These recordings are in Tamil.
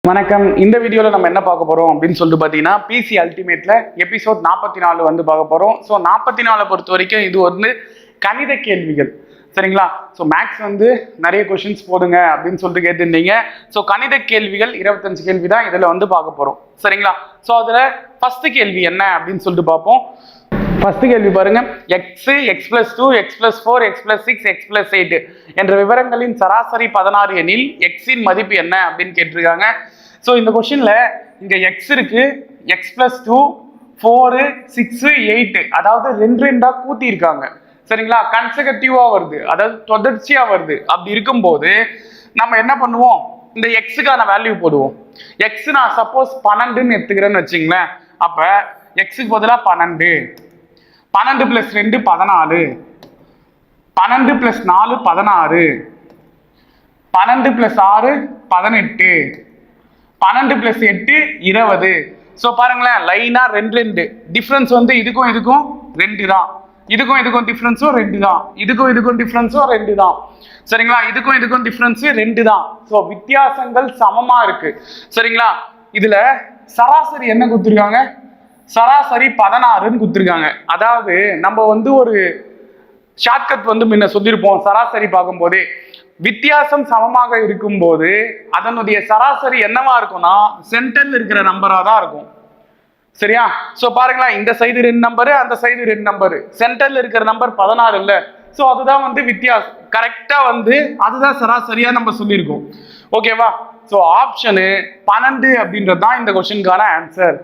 வணக்கம். இந்த வீடியோவில் நம்ம என்ன பார்க்க போகிறோம் அப்படின்னு சொல்லிட்டு பார்த்தீங்கன்னா பிசி அல்டிமேட்டில் எபிசோட் 44 வந்து பார்க்க போகிறோம். ஸோ 44 பொறுத்த வரைக்கும் இது வந்து கணித கேள்விகள், சரிங்களா? ஸோ மேக்ஸ் வந்து நிறைய கொஷின்ஸ் போடுங்க அப்படின்னு சொல்லிட்டு கேட்டிருந்தீங்க. ஸோ கணித கேள்விகள் 25 கேள்வி தான் இதில் வந்து பார்க்க போகிறோம், சரிங்களா? ஸோ அதில் ஃபர்ஸ்ட் கேள்வி என்ன அப்படின்னு சொல்லிட்டு பார்ப்போம். ஃபர்ஸ்ட் கேள்வி பாருங்க. X, X plus 2, X plus 4, X plus 6, X plus 8 என்ற விவரங்களின் சராசரி 16 எனில் எக்ஸின் மதிப்பு என்ன அப்படின்னு கேட்டிருக்காங்க. ஸோ இந்த கொஸ்டின்ல இங்க எக்ஸ் இருக்கு, எக்ஸ் பிளஸ் 2, 4, 6, 8 அதாவது ரெண்டு ரெண்டா கூட்டி இருக்காங்க, சரிங்களா? கன்செகட்டிவா வருது, அதாவது தொடர்ச்சியா வருது. அப்படி இருக்கும்போது நம்ம என்ன பண்ணுவோம், இந்த எக்ஸுக்கான வேல்யூ போடுவோம். எக்ஸ் நான் சப்போஸ் 12ன்னு எடுத்துக்கிறேன்னு வச்சுங்களேன். அப்ப எக்ஸுக்கு பதிலாக 12, 12 plus 2 14, 12 plus 4 16, 12 plus 6 18, 12 plus 8 20. So பாருங்களேன், லைனா ரெண்டு டிஃபரன்ஸ் வந்து இதுக்கும் இதுக்கும் 2 தான், இதுக்கும் இதுக்கும் டிஃபரன்ஸும் 2 தான், இதுக்கும் இதுக்கும் டிஃபரன்ஸும் 2 தான், சரிங்களா? இதுக்கும் இதுக்கும் டிஃபரன்ஸ் 2 தான். ஸோ வித்தியாசங்கள் சமமா இருக்கு, சரிங்களா? இதுல சராசரி என்ன கொடுத்துருக்காங்க? சராசரி 16ன்னு கொடுத்துருக்காங்க. அதாவது நம்ம வந்து ஒரு ஷார்ட்கட் வந்து முன்ன சொல்லியிருப்போம். சராசரி பார்க்கும்போதே வித்தியாசம் சமமாக இருக்கும்போது அதனுடைய சராசரி என்னவா இருக்கும்னா சென்டர்ல இருக்கிற நம்பரா தான் இருக்கும், சரியா? ஸோ பாருங்களேன், இந்த சைடு 2 நம்பரு, அந்த சைடு 2 நம்பரு, சென்டர்ல இருக்கிற நம்பர் 16 இல்ல. ஸோ அதுதான் வந்து வித்தியாசம், கரெக்டா வந்து அதுதான் சராசரியா நம்ம சொல்லியிருக்கோம், ஓகேவா? ஸோ ஆப்ஷனு 12 அப்படின்றது தான் இந்த கொஸ்டினுக்கான ஆன்சர்,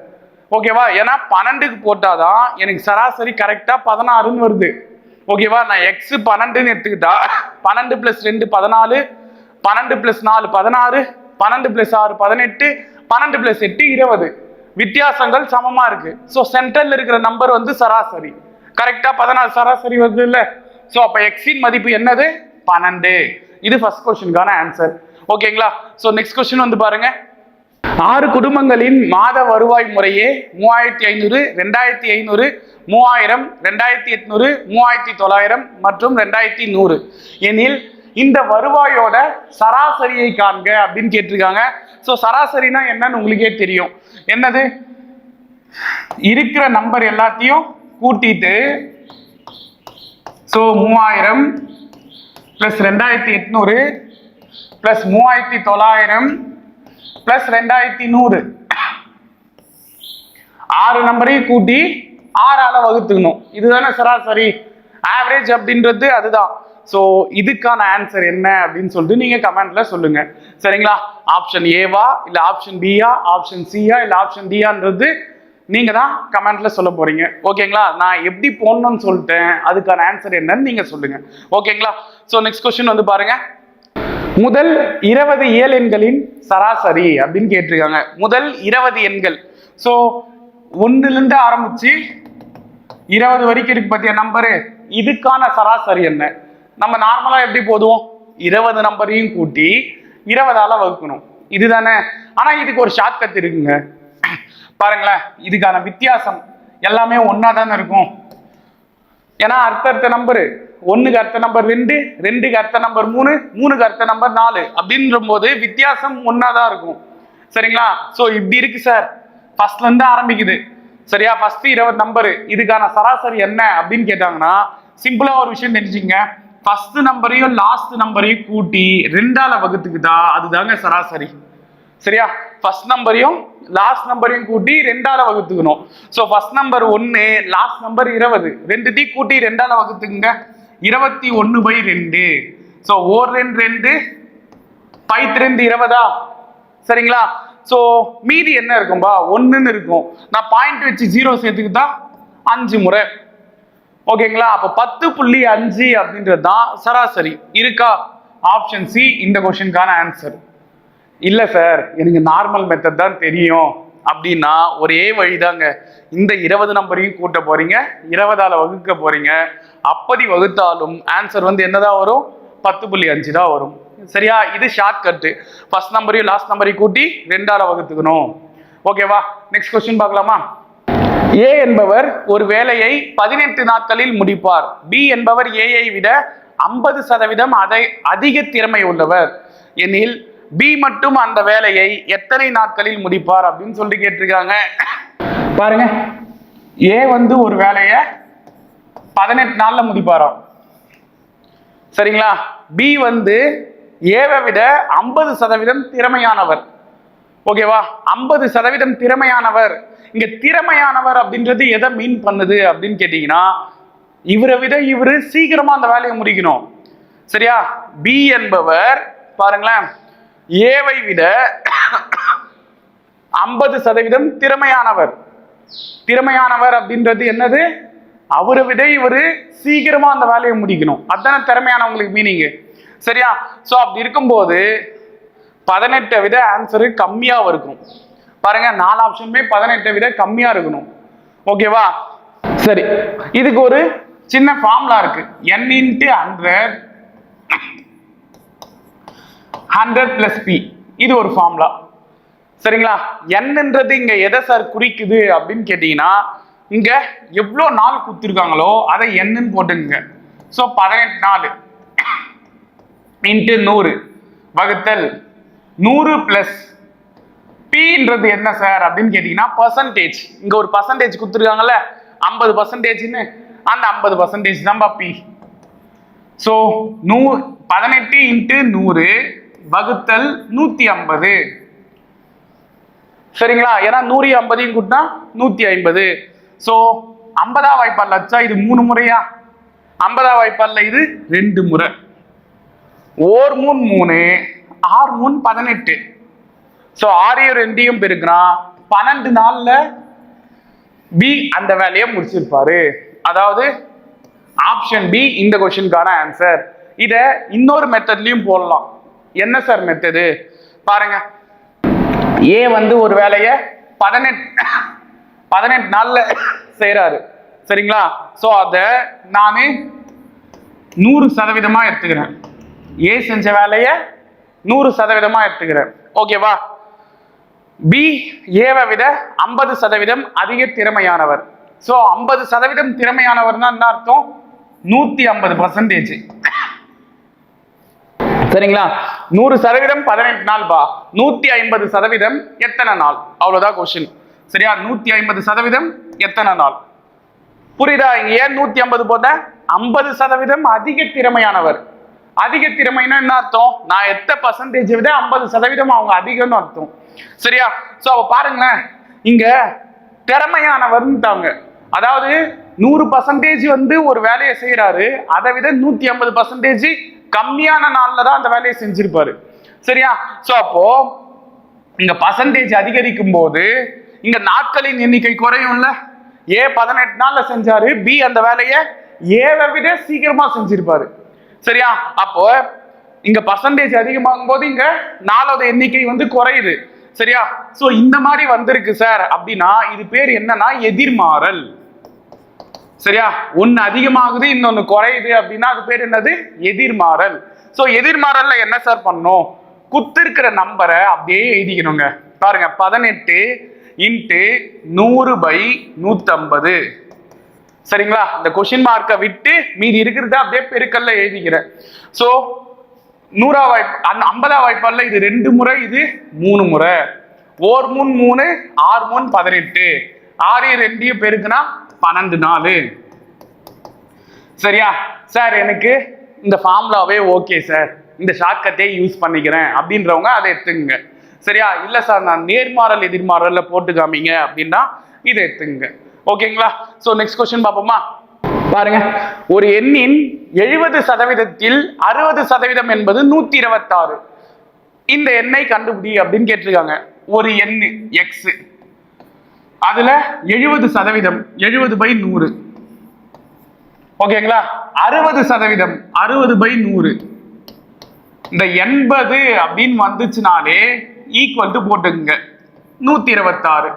ஓகேவா? ஏன்னா 12க்கு போட்டாதான் எனக்கு சராசரி கரெக்டா 16ன்னு வருது, ஓகேவா? நான் எக்ஸ் 12ன்னு எடுத்துக்கிட்டா 12 பிளஸ் 2 14, 12 பிளஸ் 4 16, 12 பிளஸ் 6 18, 12 பிளஸ் 8 20. வித்தியாசங்கள் சமமா இருக்கு. ஸோ சென்டர்ல இருக்கிற நம்பர் வந்து சராசரி கரெக்டா 16 சராசரி வருது இல்ல. ஸோ அப்ப எக்ஸின் மதிப்பு என்னது? 12. இது ஃபர்ஸ்ட் கொஸ்டினுக்கான ஆன்சர், ஓகேங்களா? ஸோ நெக்ஸ்ட் கொஸ்டின் வந்து பாருங்க. 6 குடும்பங்களின் மாத வருவாய் முறையே 3500, 2500, 3000, 2800, 3900 மற்றும் 2100 எனில் இந்த வருவாயோட சராசரியை காண்க அப்படின்னு கேட்டிருக்காங்க. ஸோ சராசரினா என்னன்னு உங்களுக்கே தெரியும். என்னது? இருக்கிற நம்பர் எல்லாத்தையும் கூட்டிட்டு, ஸோ 3000 பிளஸ் 2800 பிளஸ் 3900 பிளஸ் 2100 6 நம்பரையும் கூட்டி 6ஆல வகுத்துக்கணும். இதுதானே சராசரி, ஆவரேஜ் அப்படின்றது அதுதான். ஸோ இதுக்கான ஆன்சர் என்ன அப்படின்னு சொல்லிட்டு நீங்க கமெண்ட்ல சொல்லுங்க, சரிங்களா? ஆப்ஷன் ஏவா இல்ல ஆப்ஷன் பியா, ஆப்ஷன் சியா இல்ல ஆப்ஷன் டியான்றது நீங்க தான் கமெண்ட்ல சொல்ல போறீங்க, ஓகேங்களா? நான் எப்படி போடணும்னு சொல்லிட்டேன், அதுக்கான ஆன்சர் என்னன்னு நீங்க சொல்லுங்க, ஓகேங்களா? ஸோ நெக்ஸ்ட் கொஸ்டின் வந்து பாருங்க. முதல் 20 இயல் எண்களின் சராசரி அப்படின்னு கேட்டிருக்காங்க. முதல் 20 எண்கள், ஸோ 1ல இருந்து ஆரம்பிச்சு 20 வரைக்கும் இருக்கு பத்தியா நம்பரு, இதுக்கான சராசரி என்ன? நம்ம நார்மலா எப்படி போடுவோம்? 20 நம்பரையும் கூட்டி 20ஆல வகுக்கணும், இதுதானே? ஆனா இதுக்கு ஒரு ஷார்ட்கட் இருக்குங்க, பாருங்களேன். இதுக்கான வித்தியாசம் எல்லாமே ஒன்னா தானே இருக்கும். ஏன்னா அடுத்த நம்பரு 1க்கு அடுத்த நம்பர் 2, 2க்கு அடுத்த நம்பர் 3, 3க்கு அடுத்த நம்பர் 4 அப்படின்ற போது வித்தியாசம் ஒன்னாதான் இருக்கும், சரிங்களா? ஸோ இப்படி இருக்கு சார், ஃபர்ஸ்ட்ல இருந்து ஆரம்பிக்குது, சரியா? ஃபர்ஸ்ட் 20 நம்பரு, இதுக்கான சராசரி என்ன அப்படின்னு கேட்டாங்கன்னா சிம்பிளா ஒரு விஷயம் தெரிஞ்சுங்க. ஃபர்ஸ்ட் நம்பரையும் லாஸ்ட் நம்பரையும் கூட்டி 2ஆல வகுத்துக்குதா அதுதாங்க சராசரி, சரியா? ஃபர்ஸ்ட் நம்பரையும் லாஸ்ட் நம்பரையும் கூட்டி 2ஆல வகுத்துக்கணும். So first number 1, last number 20, ரெண்டுத்தையும் கூட்டி 2ஆல வகுத்துக்குங்க. 21/2. ஸோ 1 2 2 2 20, சரிங்களா? ஸோ மீதி என்ன இருக்கும்பா? 1ன்னு இருக்கும். நான் பாயிண்ட் வச்சு 0 சேர்த்துக்கிட்டா 5 முறை, ஓகேங்களா? அப்போ 10.5 அப்படின்றது தான் சராசரி. இருக்கா? ஆப்ஷன் சி இந்த கொஸ்டினுக்கான ஆன்சர். இல்ல சார், எனக்கு நார்மல் மெத்தட் தான் தெரியும் அப்படின்னா ஒரே வழிதாங்க. இந்த 20 நம்பரையும் கூட்ட போறீங்க, 20ஆல வகுக்க போறீங்க. அப்படி வகுத்தாலும் ஆன்சர் வந்து என்னதான் வரும்? 10.5 தான் வரும், சரியா? இது ஷார்ட் கட்டு. ஃபர்ஸ்ட் நம்பரையும் லாஸ்ட் நம்பரையும் கூட்டி 2ஆல வகுத்துக்கணும், ஓகேவா? நெக்ஸ்ட் கொஸ்டின் பார்க்கலாமா? ஏ என்பவர் ஒரு வேலையை 18 நாட்களில் முடிப்பார். பி என்பவர் ஏயை விட 50% அதிக திறமை உள்ளவர் எனில் பி மட்டும் அந்த வேலையை எத்தனை நாட்களில் முடிப்பார் அப்படின்னு சொல்லிட்டு கேட்டிருக்காங்க. பாருங்க, ஏ வந்து ஒரு வேலையை 18 நாள்ல முடிப்பாராம். சரிங்களா? பி வந்து ஏவை விட 50% திறமையானவர். ஓகேவா? 50% திறமையானவர். இங்க திறமையானவர் அப்படின்றது எதை மீன் பண்ணுது அப்படின்னு கேட்டீங்கன்னா, இவரை விட இவரு சீக்கிரமா அந்த வேலையை முடிக்கணும். சரியா? பி என்பவர் பாருங்களேன், ஏவை விட 50% திறமையானவர். திறமையானவர் அப்படின்றது என்னது? அவரை விட இவரு சீக்கிரமா அந்த வேலையை முடிக்கணும். அதுதானே திறமையானவங்களுக்கு மீனிங். சரியா? சோ அப்படி இருக்கும்போது 18 விட ஆன்சரு கம்மியா இருக்கும். பாருங்க, 4 ஆப்ஷனுமே 18 விட கம்மியா இருக்கணும். ஓகேவா? சரி, இதுக்கு ஒரு சின்ன ஃபார்முலா இருக்கு. n × 100 + p. இது ஒரு ஃபார்முலா. சரிங்களா? என்னன்றது இங்க எதை சார் குறிக்குது அப்படின்னு கேட்டீங்கன்னா, இங்க எவ்வளவு நாள் கொடுத்துருக்காங்களோ அதை என்னன்னு போட்டுங்க. ஸோ 18 நாள் × 100 வகுத்தல் 100 + பீன்றது என்ன சார் அப்படின்னு கேட்டீங்கன்னா பர்சன்டேஜ். இங்க ஒரு பர்சன்டேஜ் கொடுத்துருக்காங்கல்ல 50%, அந்த 50% தான் பி. ஸோ 18 × 100 வகுத்தல் 150. சரிங்களா? ஏன்னா 150 கூட்டினா 150. ஸோ 50 வாய்ப்பால் லட்சா இது 3 முறையா? 50 வாய்ப்பால் இது 2 முறை. ஓர் 3 3, 6 3 18. ஸோ 6 2 பெருக்குனா 12 நாள்ல பி அந்த வேலையை முடிச்சிருப்பாரு. அதாவது ஆப்ஷன் பி இந்த கொஸ்டினுக்கான ஆன்சர். இத இன்னொரு மெத்தட்லயும் போடலாம். என்ன சார் மெத்தடு? பாருங்க, ஏ வந்து ஒரு வேலையை 18 நாள்ல செய்யறாரு. சரிங்களா? சோ அத நானு 100% எடுத்துக்கிறேன். ஏ செஞ்ச வேலைய 100% எடுத்துக்கிறேன். ஓகேவா? பி ஏவை விட 50% அதிக திறமையானவர். சோ 50% திறமையானவர்னா என்ன அர்த்தம்? 150%. சரிங்களா? 100% 18 நாள் பா. 150% எத்தனை நாள்? அவ்வளவுதான் கொஸ்டின். சரியா? 150% எத்தனை நாள்? புரியுதா? ஏன் 150 போட்ட? 50% அதிக திறமையானவர். அதிக திறமைனா என்ன அர்த்தம்? நான் எத்த பர்சன்டேஜ் விட 50% அவங்க அதிகம்னு அர்த்தம். சரியா? சோ அவ பாருங்களேன், இங்க திறமையானவர்ன்ட்டாங்க. அதாவது 100% வந்து ஒரு வேலையை செய்யறாரு, அதை விட 150% கம்மியான நாள்ல தான் அந்த வேலையை செஞ்சிருப்பாரு. சரியா? சோ அப்போ இங்க பர்சன்டேஜ் அதிகரிக்கும் போது இங்க நாட்களின் எண்ணிக்கை குறையும்ல. ஏ 18 நாள்ல செஞ்சாரு, பி அந்த வேலையை ஏவை விட சீக்கிரமா செஞ்சிருப்பாரு. சரியா? அப்போ இங்க பர்சன்டேஜ் அதிகமாகும் போது இங்க நாளோட எண்ணிக்கை வந்து குறையுது. சரியா? சோ இந்த மாதிரி வந்திருக்கு சார் அப்படின்னா இது பேர் என்னன்னா எதிர்மாறல். சரியா? ஒன்னு அதிகமாகுது இன்னொன்னு குறையுது அப்படின்னா அது பேர் என்னது? எதிர்மாறல். சோ எதிர்மாறல்ல என்ன சார் பண்ணணும்? குத்திருக்கிற நம்பரை அப்படியே எழுதிக்கணுங்க. பாருங்க, 18 × 100/150. சரிங்களா? இந்த கொஸ்டின் மார்க்கை விட்டு மீதி இருக்கிறத அப்படியே பெருக்கல்ல எழுதிக்கிறேன். சோ 100 வாய்ப்பு 50 வாய்ப்பால்ல இது 2 முறை, இது 3 முறை. ஓர் 3 3, 6 3 18. 6 2 பெருக்குனா 12 நாள். சரியா? சார் எனக்கு இந்த ஃபார்முலாவே ஓகே சார், இந்த ஷார்ட்கட்டே யூஸ் பண்ணிக்கிறேன் அப்படின்றவங்க அதை எடுத்துங்க. சரியா? இல்ல சார் நான் நேர்மாறல் எதிர்மாறல்ல போட்டு காமிங்க அப்படின்னா இதை எடுத்துங்க. ஓகேங்களா? சோ நெக்ஸ்ட் கொஸ்டின் பார்ப்போமா? பாருங்க, ஒரு எண்ணின் 70%-ல் 60% என்பது 126. இந்த எண்ணை கண்டுபிடி அப்படின்னு கேட்டிருக்காங்க. ஒரு எண்ணு எக்ஸ், அதுல 70%, 70/100. ஓகேங்களா? 60%, 60/100. இந்த 80 அப்படின்னு வந்துச்சுனாலே ஈக்குவல் டு போட்டுங்க 126.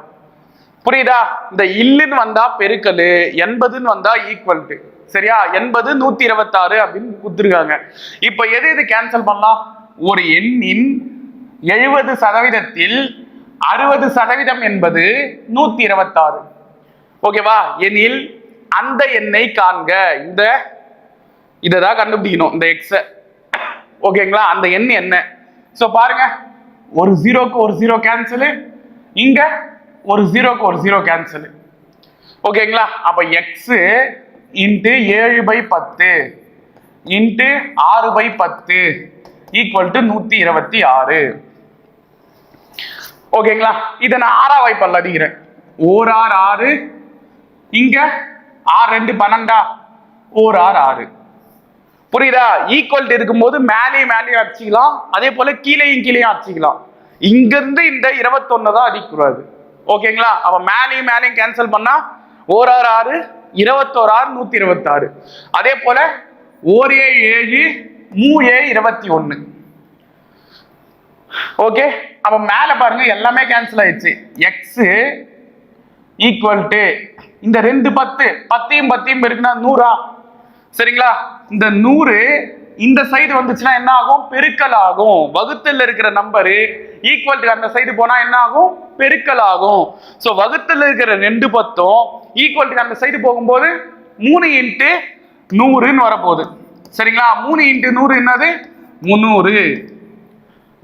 புரியுதா? இந்த இல்லுன்னு வந்தா பெருக்கலு, 80ன்னு வந்தா ஈக்குவல் டு. சரியா? 80 126 அப்படின்னு கொடுத்துருக்காங்க. இப்ப எது எது கேன்சல் பண்ணலாம்? ஒரு எண்ணின் 70%-ல் 60% என்பது 126. ஓகேவா? எனில் அந்த எண்ணை காண்க. இததான் கண்டுபிடிக்கணும், இந்த எக்ஸ. ஓகேங்களா? அந்த எண் என்ன? சோ பாருங்க, ஒரு ஜீரோக்கு ஒரு ஜீரோ கேன்சல், இங்க ஒரு ஜீரோக்கு ஒரு ஜீரோ கேன்சல். ஓகேங்களா? அப்ப X into 7/10 into 6/10 equal to 126. ஓகேங்களா? இதை நான் 6ஆ வாய்ப்பால் அடிக்கிறேன். ஓர் 6 6, இங்க 6 2 12, ஓர் 6 6. புரியுதா? ஈக்குவல் இருக்கும்போது மேலேயும் அடிச்சுக்கலாம், அதே போல கீழேயும் அடிச்சுக்கலாம். இங்க இருந்து இந்த 21 தான் அடிக்கூடாது. ஓகேங்களா? அப்ப மேலேயும் கேன்சல் பண்ணா ஓர் 6 6, 21 6, 126. அதே போல ஓர் 7 7, மூ 21. ஓகே, அப்ப மேல பாருங்க எல்லாமே கேன்சல் ஆயிடுச்சு. எக்ஸ் ஈக்குவல் டு இந்த 2 10 10யும் 10யும் இருக்குன்னா 100ஆ? சரிங்களா? இந்த 100 இந்த சைடு வந்துச்சுன்னா என்ன ஆகும்? பெருக்கல் ஆகும். வகுத்தல் இருக்கிற நம்பரு ஈக்குவல் டு அந்த சைடு போனா என்ன ஆகும்? பெருக்கல் ஆகும். சோ வகுத்தல் இருக்கிற 2 10ம் ஈக்குவல் டு அந்த சைடு போகும்போது 3 இன்ட்டு 100ன்னு வரப்போகுது. சரிங்களா? 3 இன்ட்டு 100 என்னது? 300.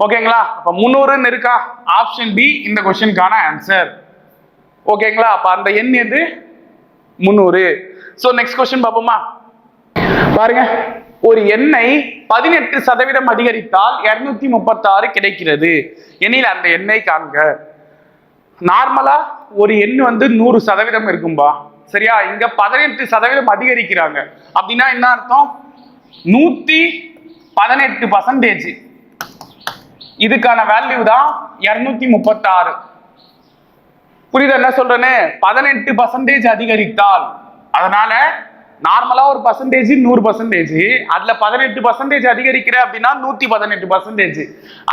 ஓகேங்களா? அப்ப 300ன்னு இருக்கா? ஆப்ஷன் பி இந்த क्वेश्चनக்கான ஆன்சர். ஓகேங்களா? அப்ப அந்த எண் எது? 300. சோ நெக்ஸ்ட் क्वेश्चन பாப்போமா? பாருங்க, ஒரு எண்ணை 18% அதிகரித்தால் 236 கிடைக்கிறது எனில் அந்த எண்ணை காண்க. நார்மலா ஒரு எண் வந்து 100% இருக்கும்பா. சரியா? இங்க 18% அதிகரிக்கிறாங்க அப்படின்னா என்ன அர்த்தம்? 118%. இதுக்கான வேல்யூ தான் 236. புரியுது என்ன சொல்றேன்னு? 18% அதிகரித்தால், அதனால நார்மலா ஒரு பர்சன்டேஜ் 100%, அதுல 18% அதிகரிக்கிற அப்படின்னா 118%.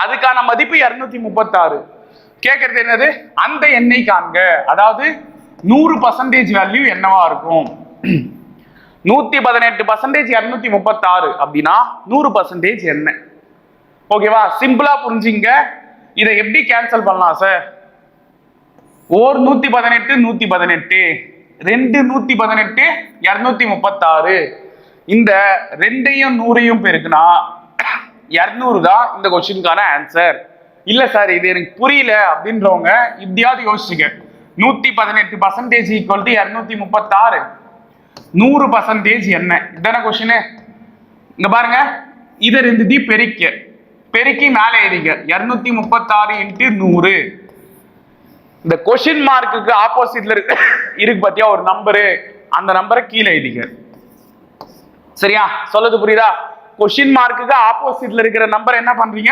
அதுக்கான மதிப்பு 236. கேட்கறது என்னது? அந்த எண்ணை காண்க. அதாவது 100% வேல்யூ என்னவா இருக்கும்? 118% 236 அப்படின்னா 100% என்ன? ஓகேவா? சிம்பிளா புரிஞ்சுங்க. இதை எப்படி கேன்சல் பண்ணலாம் சார்? ஓர் 118 118, 2 118 236. இந்த 2யும் 100யும் பெருக்குனா 200 தான் இந்த क्वेश्चनக்கான ஆன்சர். இல்ல சார் இது எனக்கு புரியல அப்படின்றவங்க இப்படியாவது யோசிச்சுங்க. 118% ஈக்குவல் டு 236, 100% என்ன? இதான क्वेश्चन. இங்க பாருங்க, இதை 2 பெருக்கி மேலே எழுதிங்க. 236 இன்ட்டு 100. இந்த கொஸ்டின் மார்க்குக்கு ஆப்போசிட்ல இருக்கு பாத்தியா ஒரு நம்பரு, அந்த நம்பரை கீழே எழுதிங்க. சரியா? சொல்லுது புரியுதா? கொஸ்டின் மார்க்குக்கு ஆப்போசிட்ல இருக்கிற நம்பர் என்ன பண்றீங்க?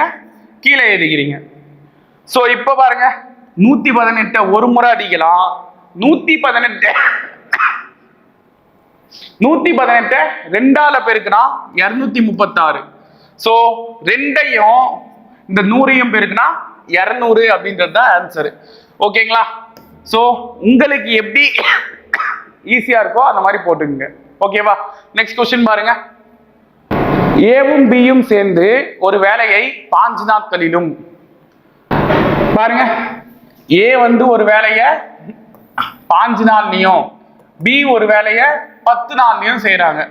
கீழே எழுதிக்கிறீங்க. சோ இப்ப பாருங்க, 118 ஒரு முறை அடிக்கலாம். 118 2ஆல பெருக்குனா 236. சோ 2யும் இந்த 100யும் பெருக்குனா 200 அப்படின்றது தான் ஆன்சர். ஓகேங்களா? சோ உங்களுக்கு எப்படி ஈஸியா இருக்கோ அந்த மாதிரி போட்டுங்க. ஓகேவா? நெக்ஸ்ட் क्वेश्चन பாருங்க. ஏவும் பியும் சேர்ந்து ஒரு வேலையை 5 நாட்களிலும். பாருங்க, ஏ வந்து ஒரு வேலையை 5 நாள்லயும், பி ஒரு வேலையை 10 நாள்லயும் செய்யறாங்க.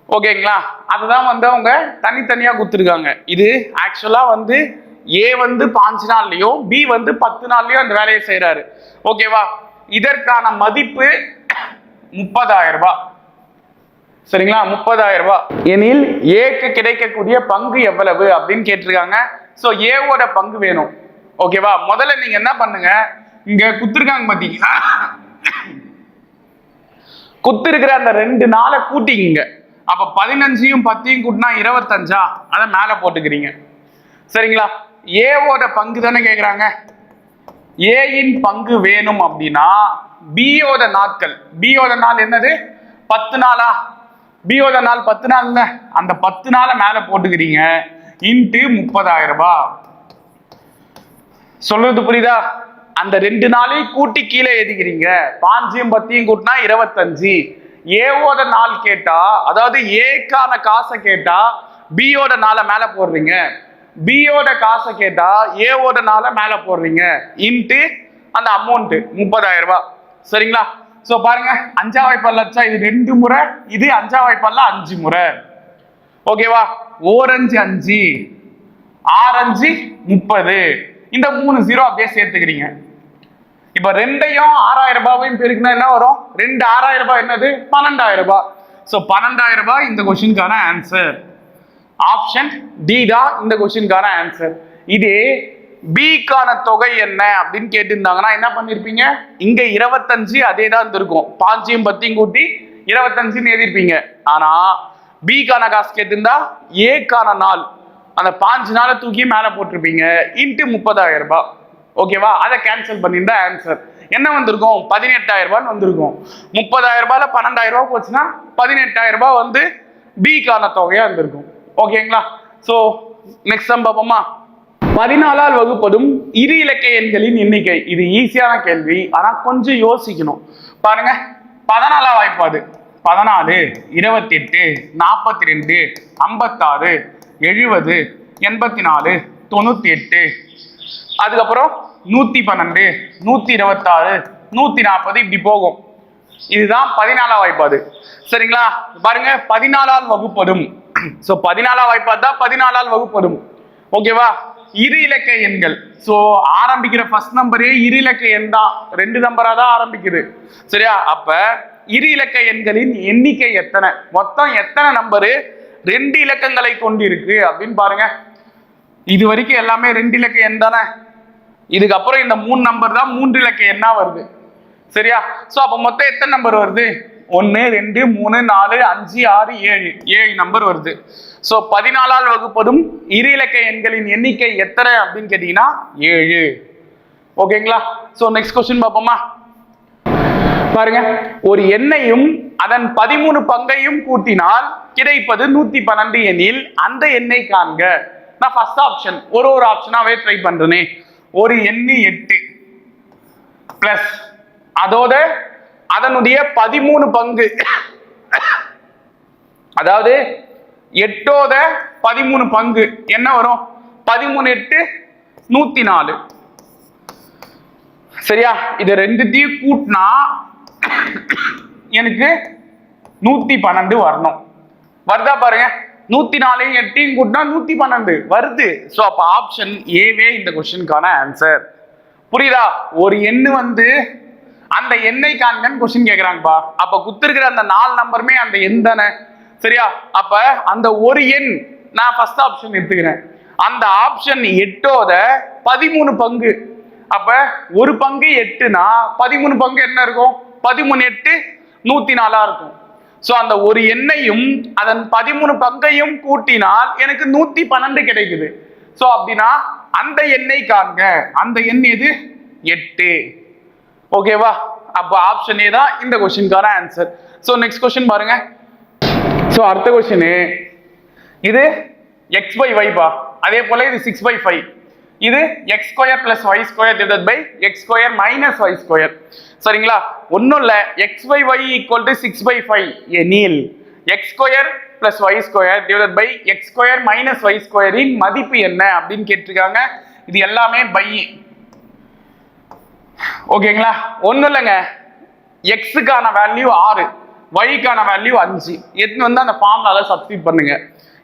ஓகேங்களா? அதுதான் வந்து அவங்க தனித்தனியா கொடுத்துருக்காங்க. இது ஆக்சுவலா வந்து ஏ வந்து 5 நாள்லயும், பி வந்து 10 நாள்லயும் அந்த வேலையை செய்யறாரு. ஓகேவா? இதற்கான மதிப்பு 30,000 ரூபாய். சரிங்களா? 30,000 ரூபாய் எனில் ஏக்கு கிடைக்கக்கூடிய பங்கு எவ்வளவு அப்படின்னு கேட்டிருக்காங்க. சோ ஏவோட பங்கு வேணும். ஓகேவா? முதல்ல நீங்க என்ன பண்ணுங்க, இங்க குத்துருக்காங்க பாத்தீங்களா, குத்துருக்கிற அந்த 2 நாளை கூட்டிங்க. அப்ப 15யும் 10யும் கூட்டினா 25. அதை மேல போட்டுக்கிறீங்க. சரிங்களா? ஏவோட பங்கு தானே கேக்குறாங்க. ஏயின் பங்கு வேணும் அப்படின்னா பியோட நாட்கள், பியோட நாள் என்னது? 10 நாளா? பியோட நாள் 10 நாள். அந்த 10 நாளை மேல போட்டுக்கிறீங்க இன்ட்டு 30,000 ரூபாய். சொல்றது புரியுதா? அந்த 2 நாளையும் கூட்டி கீழே எழுதிக்கிறீங்க. 5யும் 10யும் கூட்டினா 25. ஏவோட நாள் கேட்டா, அதாவது ஏக்கான காசை கேட்டா பியோட நாளை மேல போடுறீங்க, பியோட காசை கேட்டா ஏவோட நாளை மேல போடுறீங்க இன்ட்டு அந்த அமௌண்ட் 30,000 ரூபாய். சரிங்களா? சோ பாருங்க, 5ஆம் வாய்ப்பால் அடிச்சா இது 2 முறை, இது 5ஆம் வாய்ப்பால்ல 5 முறை. ஓகேவா? ஓர் 5 5, 6×5 30. இந்த 3 0 அப்படியே சேர்த்துக்கிறீங்க. இப்ப 2ஐயும் 6000 ரூபாயும் பெருக்குனா என்ன வரும்? 2 6000 ரூபாய் என்னது? 12000 ரூபாய். சோ 12000 ரூபாய் இந்த क्वेश्चनக்கான ஆன்சர். ஆப்ஷன் டி தான் இந்த क्वेश्चनக்கான ஆன்சர். இது பி கான தொகை என்ன அப்படின்னு கேட்டிருந்தாங்கன்னா என்ன பண்ணிருப்பீங்க? இங்க 25 அதே தான் இருந்திருக்கும். 5யும் 10யும் கூட்டி 25ன்னு எழுதிருப்பீங்க. ஆனா பி கான காசு கேட்டிருந்தா ஏ கான நாள் அந்த 5 நாளை தூக்கி மேல போட்டிருப்பீங்க இன்ட்டு 30000 ரூபாய். ஓகேவா? அதை கேன்சல் பண்ணியிருந்தா ஆன்சர் என்ன வந்திருக்கும்? 18000 ரூபான்னு வந்திருக்கும். 30000 ரூபாயில 12000 ரூபாய் போச்சுன்னா 18000 ரூபாய் வந்து பி கான தொகையா இருந்திருக்கும். ஓகேங்களா? சோ நெக்ஸ்ட் சம் பாப்போமா? 14ஆல் வகுப்பதும் இரு இலக்க எண்களின் எண்ணிக்கை. இது ஈஸியான கேள்வி, ஆனா கொஞ்சம் யோசிக்கணும். பாருங்க, 14ஆ வாய்ப்பாடு 14, 28, 42, 56, 70, 84, 98, அதுக்கப்புறம் 112, 126, 140 இப்படி போகும். இதுதான் 14ஆ வாய்ப்பாடு. சரிங்களா? பாருங்க, 14ஆல் வகுப்பதும். சோ 14ஆ வாய்ப்பாடு தான் 14ஆல் வகுப்பதும். ஓகேவா? இரு இலக்க எண்கள். சோ ஆரம்பிக்கிற ஃபர்ஸ்ட் நம்பரே இரு இலக்க எண் தான், 2 நம்பரா தான் ஆரம்பிக்குது. சரியா? அப்ப இரு இலக்க எண்களின் எண்ணிக்கை எத்தனை? மொத்தம் எத்தனை நம்பரு 2 இலக்கங்களை கொண்டிருக்கு அப்படின்னு பாருங்க. இது வரைக்கும் எல்லாமே 2 இலக்க எண் தானே. இதுக்கப்புறம் இந்த 3 நம்பர் தான் 3 இலக்க எண்ணா வருது. சரியா? சோ அப்ப மொத்தம் எத்தனை நம்பர் வருது? 1, 2, 3, 4, 5, 6, 7 7 நம்பர் வருது. சோ 14ஆல் வகுப்பதும் இரு இலக்க எண்களின் எண்ணிக்கை எத்தனை அப்படின்னு கேட்டீங்கன்னா 7. ஓகேங்களா? சோ நெக்ஸ்ட் क्वेश्चन பாப்போமா? பாருங்க, ஒரு எண்ணையும் அதன் 13 பங்கையும் கூட்டினால் கிடைப்பது 112 எனில் அந்த எண்ணை காண்க. நான் ஃபர்ஸ்ட் ஆப்ஷன் ஒரு ஆப்ஷனாவே ட்ரை பண்றேனே. ஒரு எண்ணு 8 பிளஸ் அதோட அதனுடைய 13 பங்கு, அதாவது 8ஓட 13 பங்கு என்ன வரும்? 13 8 104. சரியா? இது ரெண்டுத்தையும் கூட்டினா எனக்கு 112 வரணும். வருதா பாருங்க, 104 8 கூட்டினா 112 வருது. சோ அப்ப ஆப்ஷன் ஏவே இந்த क्वेश्चनக்கான ஆன்சர். புரியுதா? ஒரு எண்ணு வந்து அந்த எண்ணை காண்கன்னு क्वेश्चन கேக்குறாங்கப்பா. அப்ப குத்துருக்கிற அந்த 4 நம்பருமே அந்த எண் தானே. சரியா? அப்ப அந்த ஒரு எண் நான் ஃபர்ஸ்ட் ஆப்ஷன் எடுத்துக்கிறேன். அந்த ஆப்ஷன் 8ஓட 13 பங்கு. அப்ப ஒரு பங்கு 8னா 13 பங்கு என்ன இருக்கும்? 13 8 104 இருக்கும். சோ அந்த ஒரு எண்ணையும் அதன் 13 பங்கையும் கூட்டினால் எனக்கு 112 கிடைக்குது. சோ அப்படின்னா அந்த எண்ணை காண்க. அந்த எண் எது? 8. ஓகேவா? அப்ப ஆப்ஷன் ஏ தான் இந்த क्वेश्चनக்கான ஆன்சர். சோ நெக்ஸ்ட் क्वेश्चन பாருங்க. சோ அடுத்த क्वेश्चन இது x/y பா. அதே போல இது 6/5. இது x² + y² divided by x² - y². சரிங்களா? ஒண்ணும் இல்ல, x/y = 6/5 எனில் x² + y² divided by x² - y² இன் மதிப்பு என்ன அப்படின்னு கேட்டிருக்காங்க. இது எல்லாமே பை. ஓகேங்களா? ஒண்ணும் இல்லைங்க, எக்ஸுக்கான வேல்யூ 6, yக்கான வேல்யூ 5. எத்தனை வந்து அந்த ஃபார்முலால சப்ஸ்டிட்யூட் பண்ணுங்க.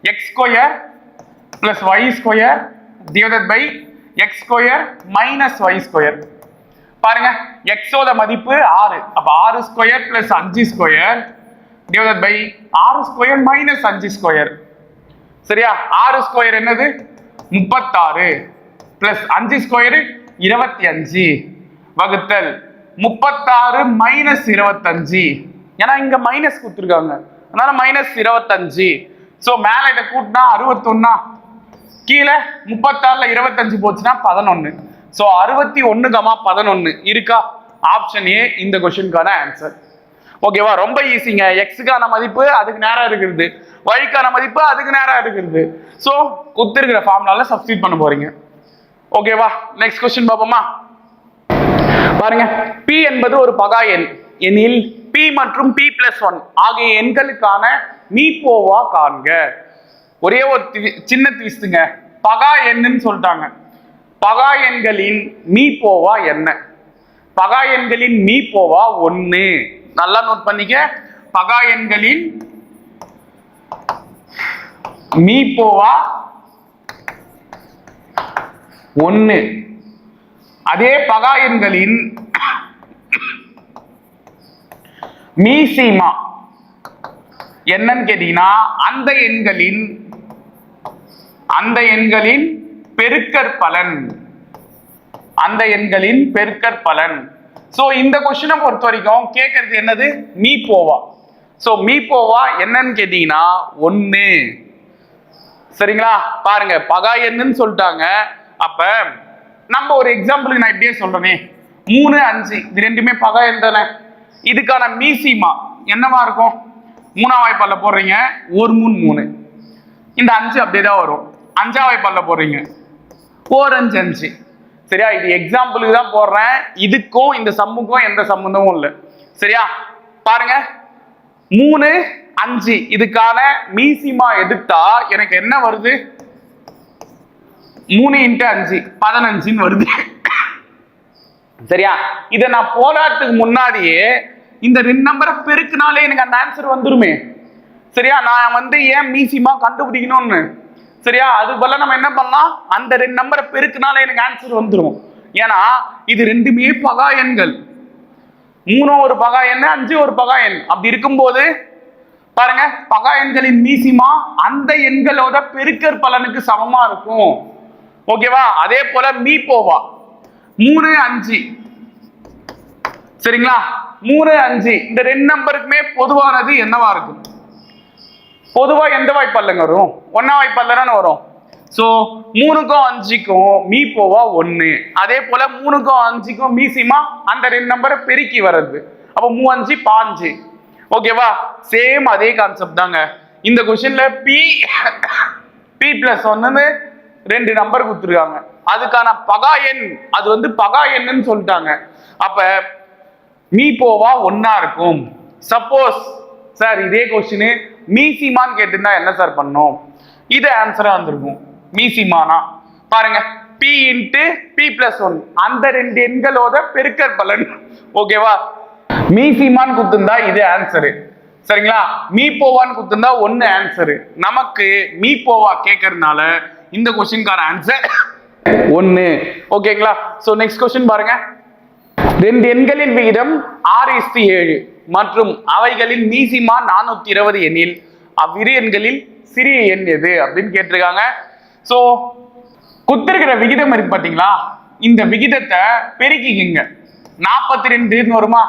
x² + y² divided by x² - y². பாருங்க, x ஓட மதிப்பு 6. அப்ப 6² + 5² divided by 6² - 5². சரியா? 6² என்னது? 36 plus 5² 25 வகுத்தல் 36 minus 25. ஏன்னா இங்க மைனஸ் கொடுத்துருக்காங்க, அதனால -25. சோ மேல இதை கூட்டினா 61, கீழே 36ல 25 போச்சுன்னா 11. சோ 61,11 இருக்கா? ஆப்ஷன் ஏ இந்த क्वेश्चनக்கான ஆன்சர். ஓகேவா? ரொம்ப ஈஸிங்க. எக்ஸுக்கான மதிப்பு அதுக்கு நேரா இருக்கிறது, ஒய்க்கான மதிப்பு அதுக்கு நேரா இருக்கிறது. சோ கொடுத்திருக்கிற ஃபார்முலால சப்ஸ்டிட்யூட் பண்ண போறீங்க. ஓகேவா? நெக்ஸ்ட் क्वेश्चन பாப்போமா? பாருங்க, p என்பது ஒரு பகா எண் எனில் p மற்றும் p+1 ஆகிய எண்களுக்கான மீப்போவா காண்க. ஒரே ஒரு சின்ன ட்விஸ்ட்ங்க, பகா எண்ணுன்னு சொல்லிட்டாங்க. பகா எண்களின் மீப்போவா என்ன? பகா எண்களின் மீப்போவா 1. நல்லா நோட் பண்ணிக்க. பகா எண்களின் மீப்போவா 1. அதே பகா எண்களின் மீசிமா என்னன்னு கேட்டீங்கன்னா அந்த எண்களின் பெருக்கற்பலன். சோ இந்த கொஸ்டினை பொறுத்த வரைக்கும் கேட்கறது என்னது? மீபோவா. சோ மீபோவா என்னன்னு கேட்டீங்கன்னா 1. சரிங்களா? பாருங்க, பகா எண்ணுன்னு சொல்லிட்டாங்க. அப்ப நம்ம ஒரு எக்ஸாம்பிளுக்கு நான் இப்படியே சொல்றேனே, 3, 5 இது ரெண்டுமே பகா எண் தானே. இதுக்கான மீசிமா என்னவா இருக்கும்? 3ஆம் வாய்ப்பால்ல போடுறீங்க, 1 3 3. இந்த 5 அப்படியே தான் வரும். 5ஆம் வாய்ப்பால்ல போடுறீங்க, 4 5 5. சரியா? இது எக்ஸாம்பிளுக்கு தான் போடுறேன். இதுக்கும் இந்த சம்முக்கும் எந்த சம்பந்தமும் இல்லை. சரியா? பாருங்க, 3 5 இதுக்கான மீசிமா எடுத்தா எனக்கு என்ன வருது? 3 × 5 15 வருது. சரியா? இதை நான் போடாததுக்கு முன்னாடியே இந்த 2 நம்பரை பெருக்குனாலே எனக்கு அந்த ஆன்சர் வந்துருமே. சரியா? நான் ஏன் மீசிமா கண்டுபிடிக்கணும்னு. சரியா? அது போல நம்ம என்ன பண்ணலாம், அந்த 2 நம்பரை பெருக்குனாலே எனக்கு ஆன்சர் வந்துடும். ஏன்னா இது ரெண்டுமே பகா எண்கள். 3 ஒரு பகா எண், 5 ஒரு பகா எண். அப்படி இருக்கும்போது பாருங்க, பகா எண்களின் மீசிமா அந்த எண்களோட பெருக்கற் பலனுக்கு சமமா இருக்கும். ஓகேவா? அதே போல மீபோவா 3 5. சரிங்களா? 3 5 இந்த 2 நம்பருக்குமே பொதுவானது என்னவா இருக்கும்? பொதுவா எந்த வாய்ப்பால்ல வரும்? 1ஆம் வாய்ப்பால்ல தானே வரும். சோ 3க்கும் 5க்கும் மீபோவா 1. அதே போல 3க்கும் 5க்கும் மீசிமா அந்த 2 நம்பரை பெருக்கி வர்றது. அப்ப 3 5 5. ஓகேவா? சேம் அதே கான்செப்ட் தாங்க. இந்த கொஸ்டின்ல p+1 2 நம்பர் கொடுத்துருக்காங்க. அதுக்கான பகா எண் அது பகா எண்ணுன்னு சொல்லிட்டாங்க. அப்ப மீபோவா 1ஆ இருக்கும். சப்போஸ் சார் இதே கொஸ்டின் மீசிமான்னு கேட்டிருந்தா என்ன சார் பண்ணும்? இது ஆன்சரா வந்திருக்கும். மீசிமானா பாருங்க, p × p+1 அந்த 2 எண்களோட பெருக்கற் பலன். ஓகேவா? மீசிமான்னு கொடுத்திருந்தா இது ஆன்சரு. சரிங்களா? மீபோவான்னு கொடுத்திருந்தா 1 ஆன்சரு. நமக்கு மீபோவா கேட்கறதுனால இந்த கொஸ்டின்கான ஆன்சர் 1. ஓகேங்களா? சோ நெக்ஸ்ட் கொஸ்டின் பாருங்க. 2 எண்களின் விகிதம் 6:7 மற்றும் அவைகளின் மீசிமா 420 எனில் அவ்விரு எண்களில் சிறிய எண் எது அப்படின்னு கேட்டிருக்காங்க. சோ குத்திருக்கிற விகிதம் இருக்கு பாத்தீங்களா, இந்த விகிதத்தை பெருக்கிக்கிங்க. 42 வருமா?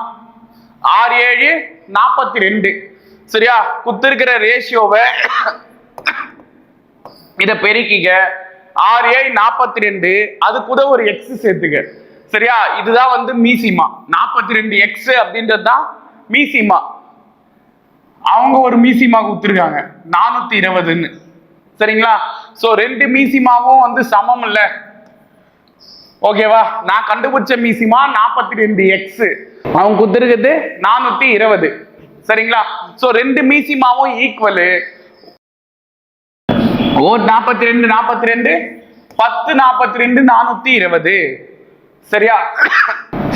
6 7 42. சரியா? குத்திருக்கிற ரேஷியோவை இத பெருக்கிக்க. 6 7 42 அது கூட ஒரு எக்ஸ் சேர்த்துக்க. சரியா? இதுதான் மீசிமா. 42x அப்படின்றது தான் மீசிமா. அவங்க ஒரு மீசிமா கொடுத்துருக்காங்க 420ன்னு. சரிங்களா? சோ 2 மீசிமாவும் சமம் இல்ல. ஓகேவா? நான் கண்டுபிடிச்ச மீசிமா 42x, அவங்க கொடுத்துருக்குது 420. சரிங்களா? சோ 2 மீசிமாவும் ஈக்குவல். 42 42 10 42 420. சரியா?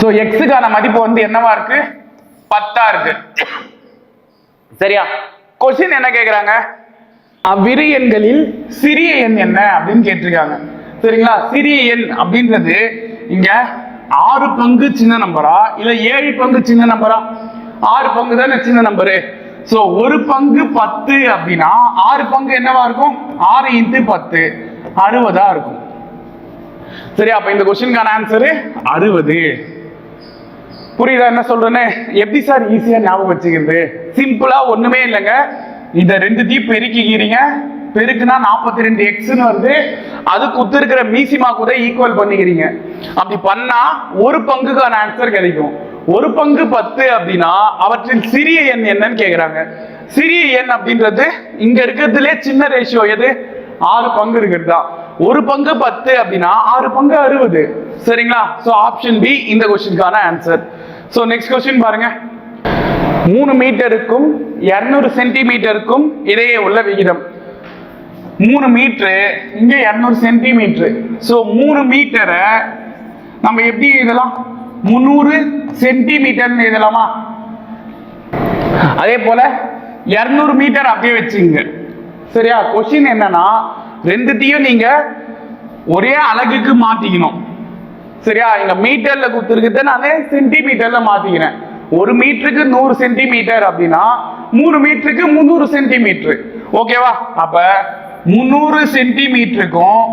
சோ எக்ஸுக்கான மதிப்பு என்னவா இருக்கு? 10ஆ இருக்கு. சரியா? கொஸ்டின் என்ன கேக்குறாங்க? அவ்விரு எண்களில் சிறிய எண் என்ன அப்படின்னு கேட்டிருக்காங்க. சரிங்களா? சிறிய எண் அப்படின்றது இங்க 6 பங்கு சின்ன நம்பரா இல்ல 7 பங்கு சின்ன நம்பரா? 6 பங்கு தானே சின்ன நம்பரு. சோ 1 பங்கு 10 அப்படின்னா 6 பங்கு என்னவா இருக்கும்? 6 × 10 60ஆ இருக்கும். சரியா? அப்ப இந்த கொஸ்டினுக்கான ஆன்சர் 60. புரியுதா என்ன சொல்றேன்னு? எப்படி சார் ஈஸியா ஞாபகம் வச்சுக்கிறது? சிம்பிளா ஒண்ணுமே இல்லைங்க. இத ரெண்டுத்தையும் பெருக்கிக்கிறீங்க. பெருக்குனா 42xன்னு வருது. அது குத்திருக்கிற மீசிமா கூட ஈக்குவல் பண்ணிக்கிறீங்க. அப்படி பண்ணா 1 பங்குக்கான ஆன்சர் கிடைக்கும். 1 பங்கு 10 அப்படின்னா அவற்றில் சிறிய எண் என்னன்னு கேக்குறாங்க. சிறிய எண் அப்படின்றது இங்க இருக்கிறதுலே சின்ன ரேஷியோ எது? 6 பங்கு இருக்கிறது தான். 1 பங்கு 10 அப்படின்னா 6 பங்கு 60. சரிங்களா? சோ ஆப்ஷன் பி இந்த கொஸ்டினுக்கான ஆன்சர். சோ நெக்ஸ்ட் கொஸ்டின் பாருங்க. 3 மீட்டருக்கும் 200 சென்டிமீட்டருக்கும் இடையே உள்ள விகிதம். 3 மீட்டர், இங்க 200 சென்டிமீட்டர். சோ 3 மீட்டரை நம்ம எப்படி எழுதலாம்? 300 சென்டிமீட்டர் எழுதலாமா? அதே போல 200 மீட்டர் அப்படியே வச்சுங்க. சரியா? கொஸ்டின் என்னன்னா ரெண்டுத்தையும் நீங்க ஒரே அலகுக்கு மாத்திக்கணும். சரியா? இங்க மீட்டர்ல கொடுத்துருக்குது, நான் சென்டிமீட்டர்ல மாத்திக்கிறேன். 1 மீட்டருக்கு 100 சென்டிமீட்டர் அப்படின்னா 3 மீட்டருக்கு 300 சென்டிமீட்டர். ஓகேவா? அப்ப 300 சென்டிமீட்டருக்கும்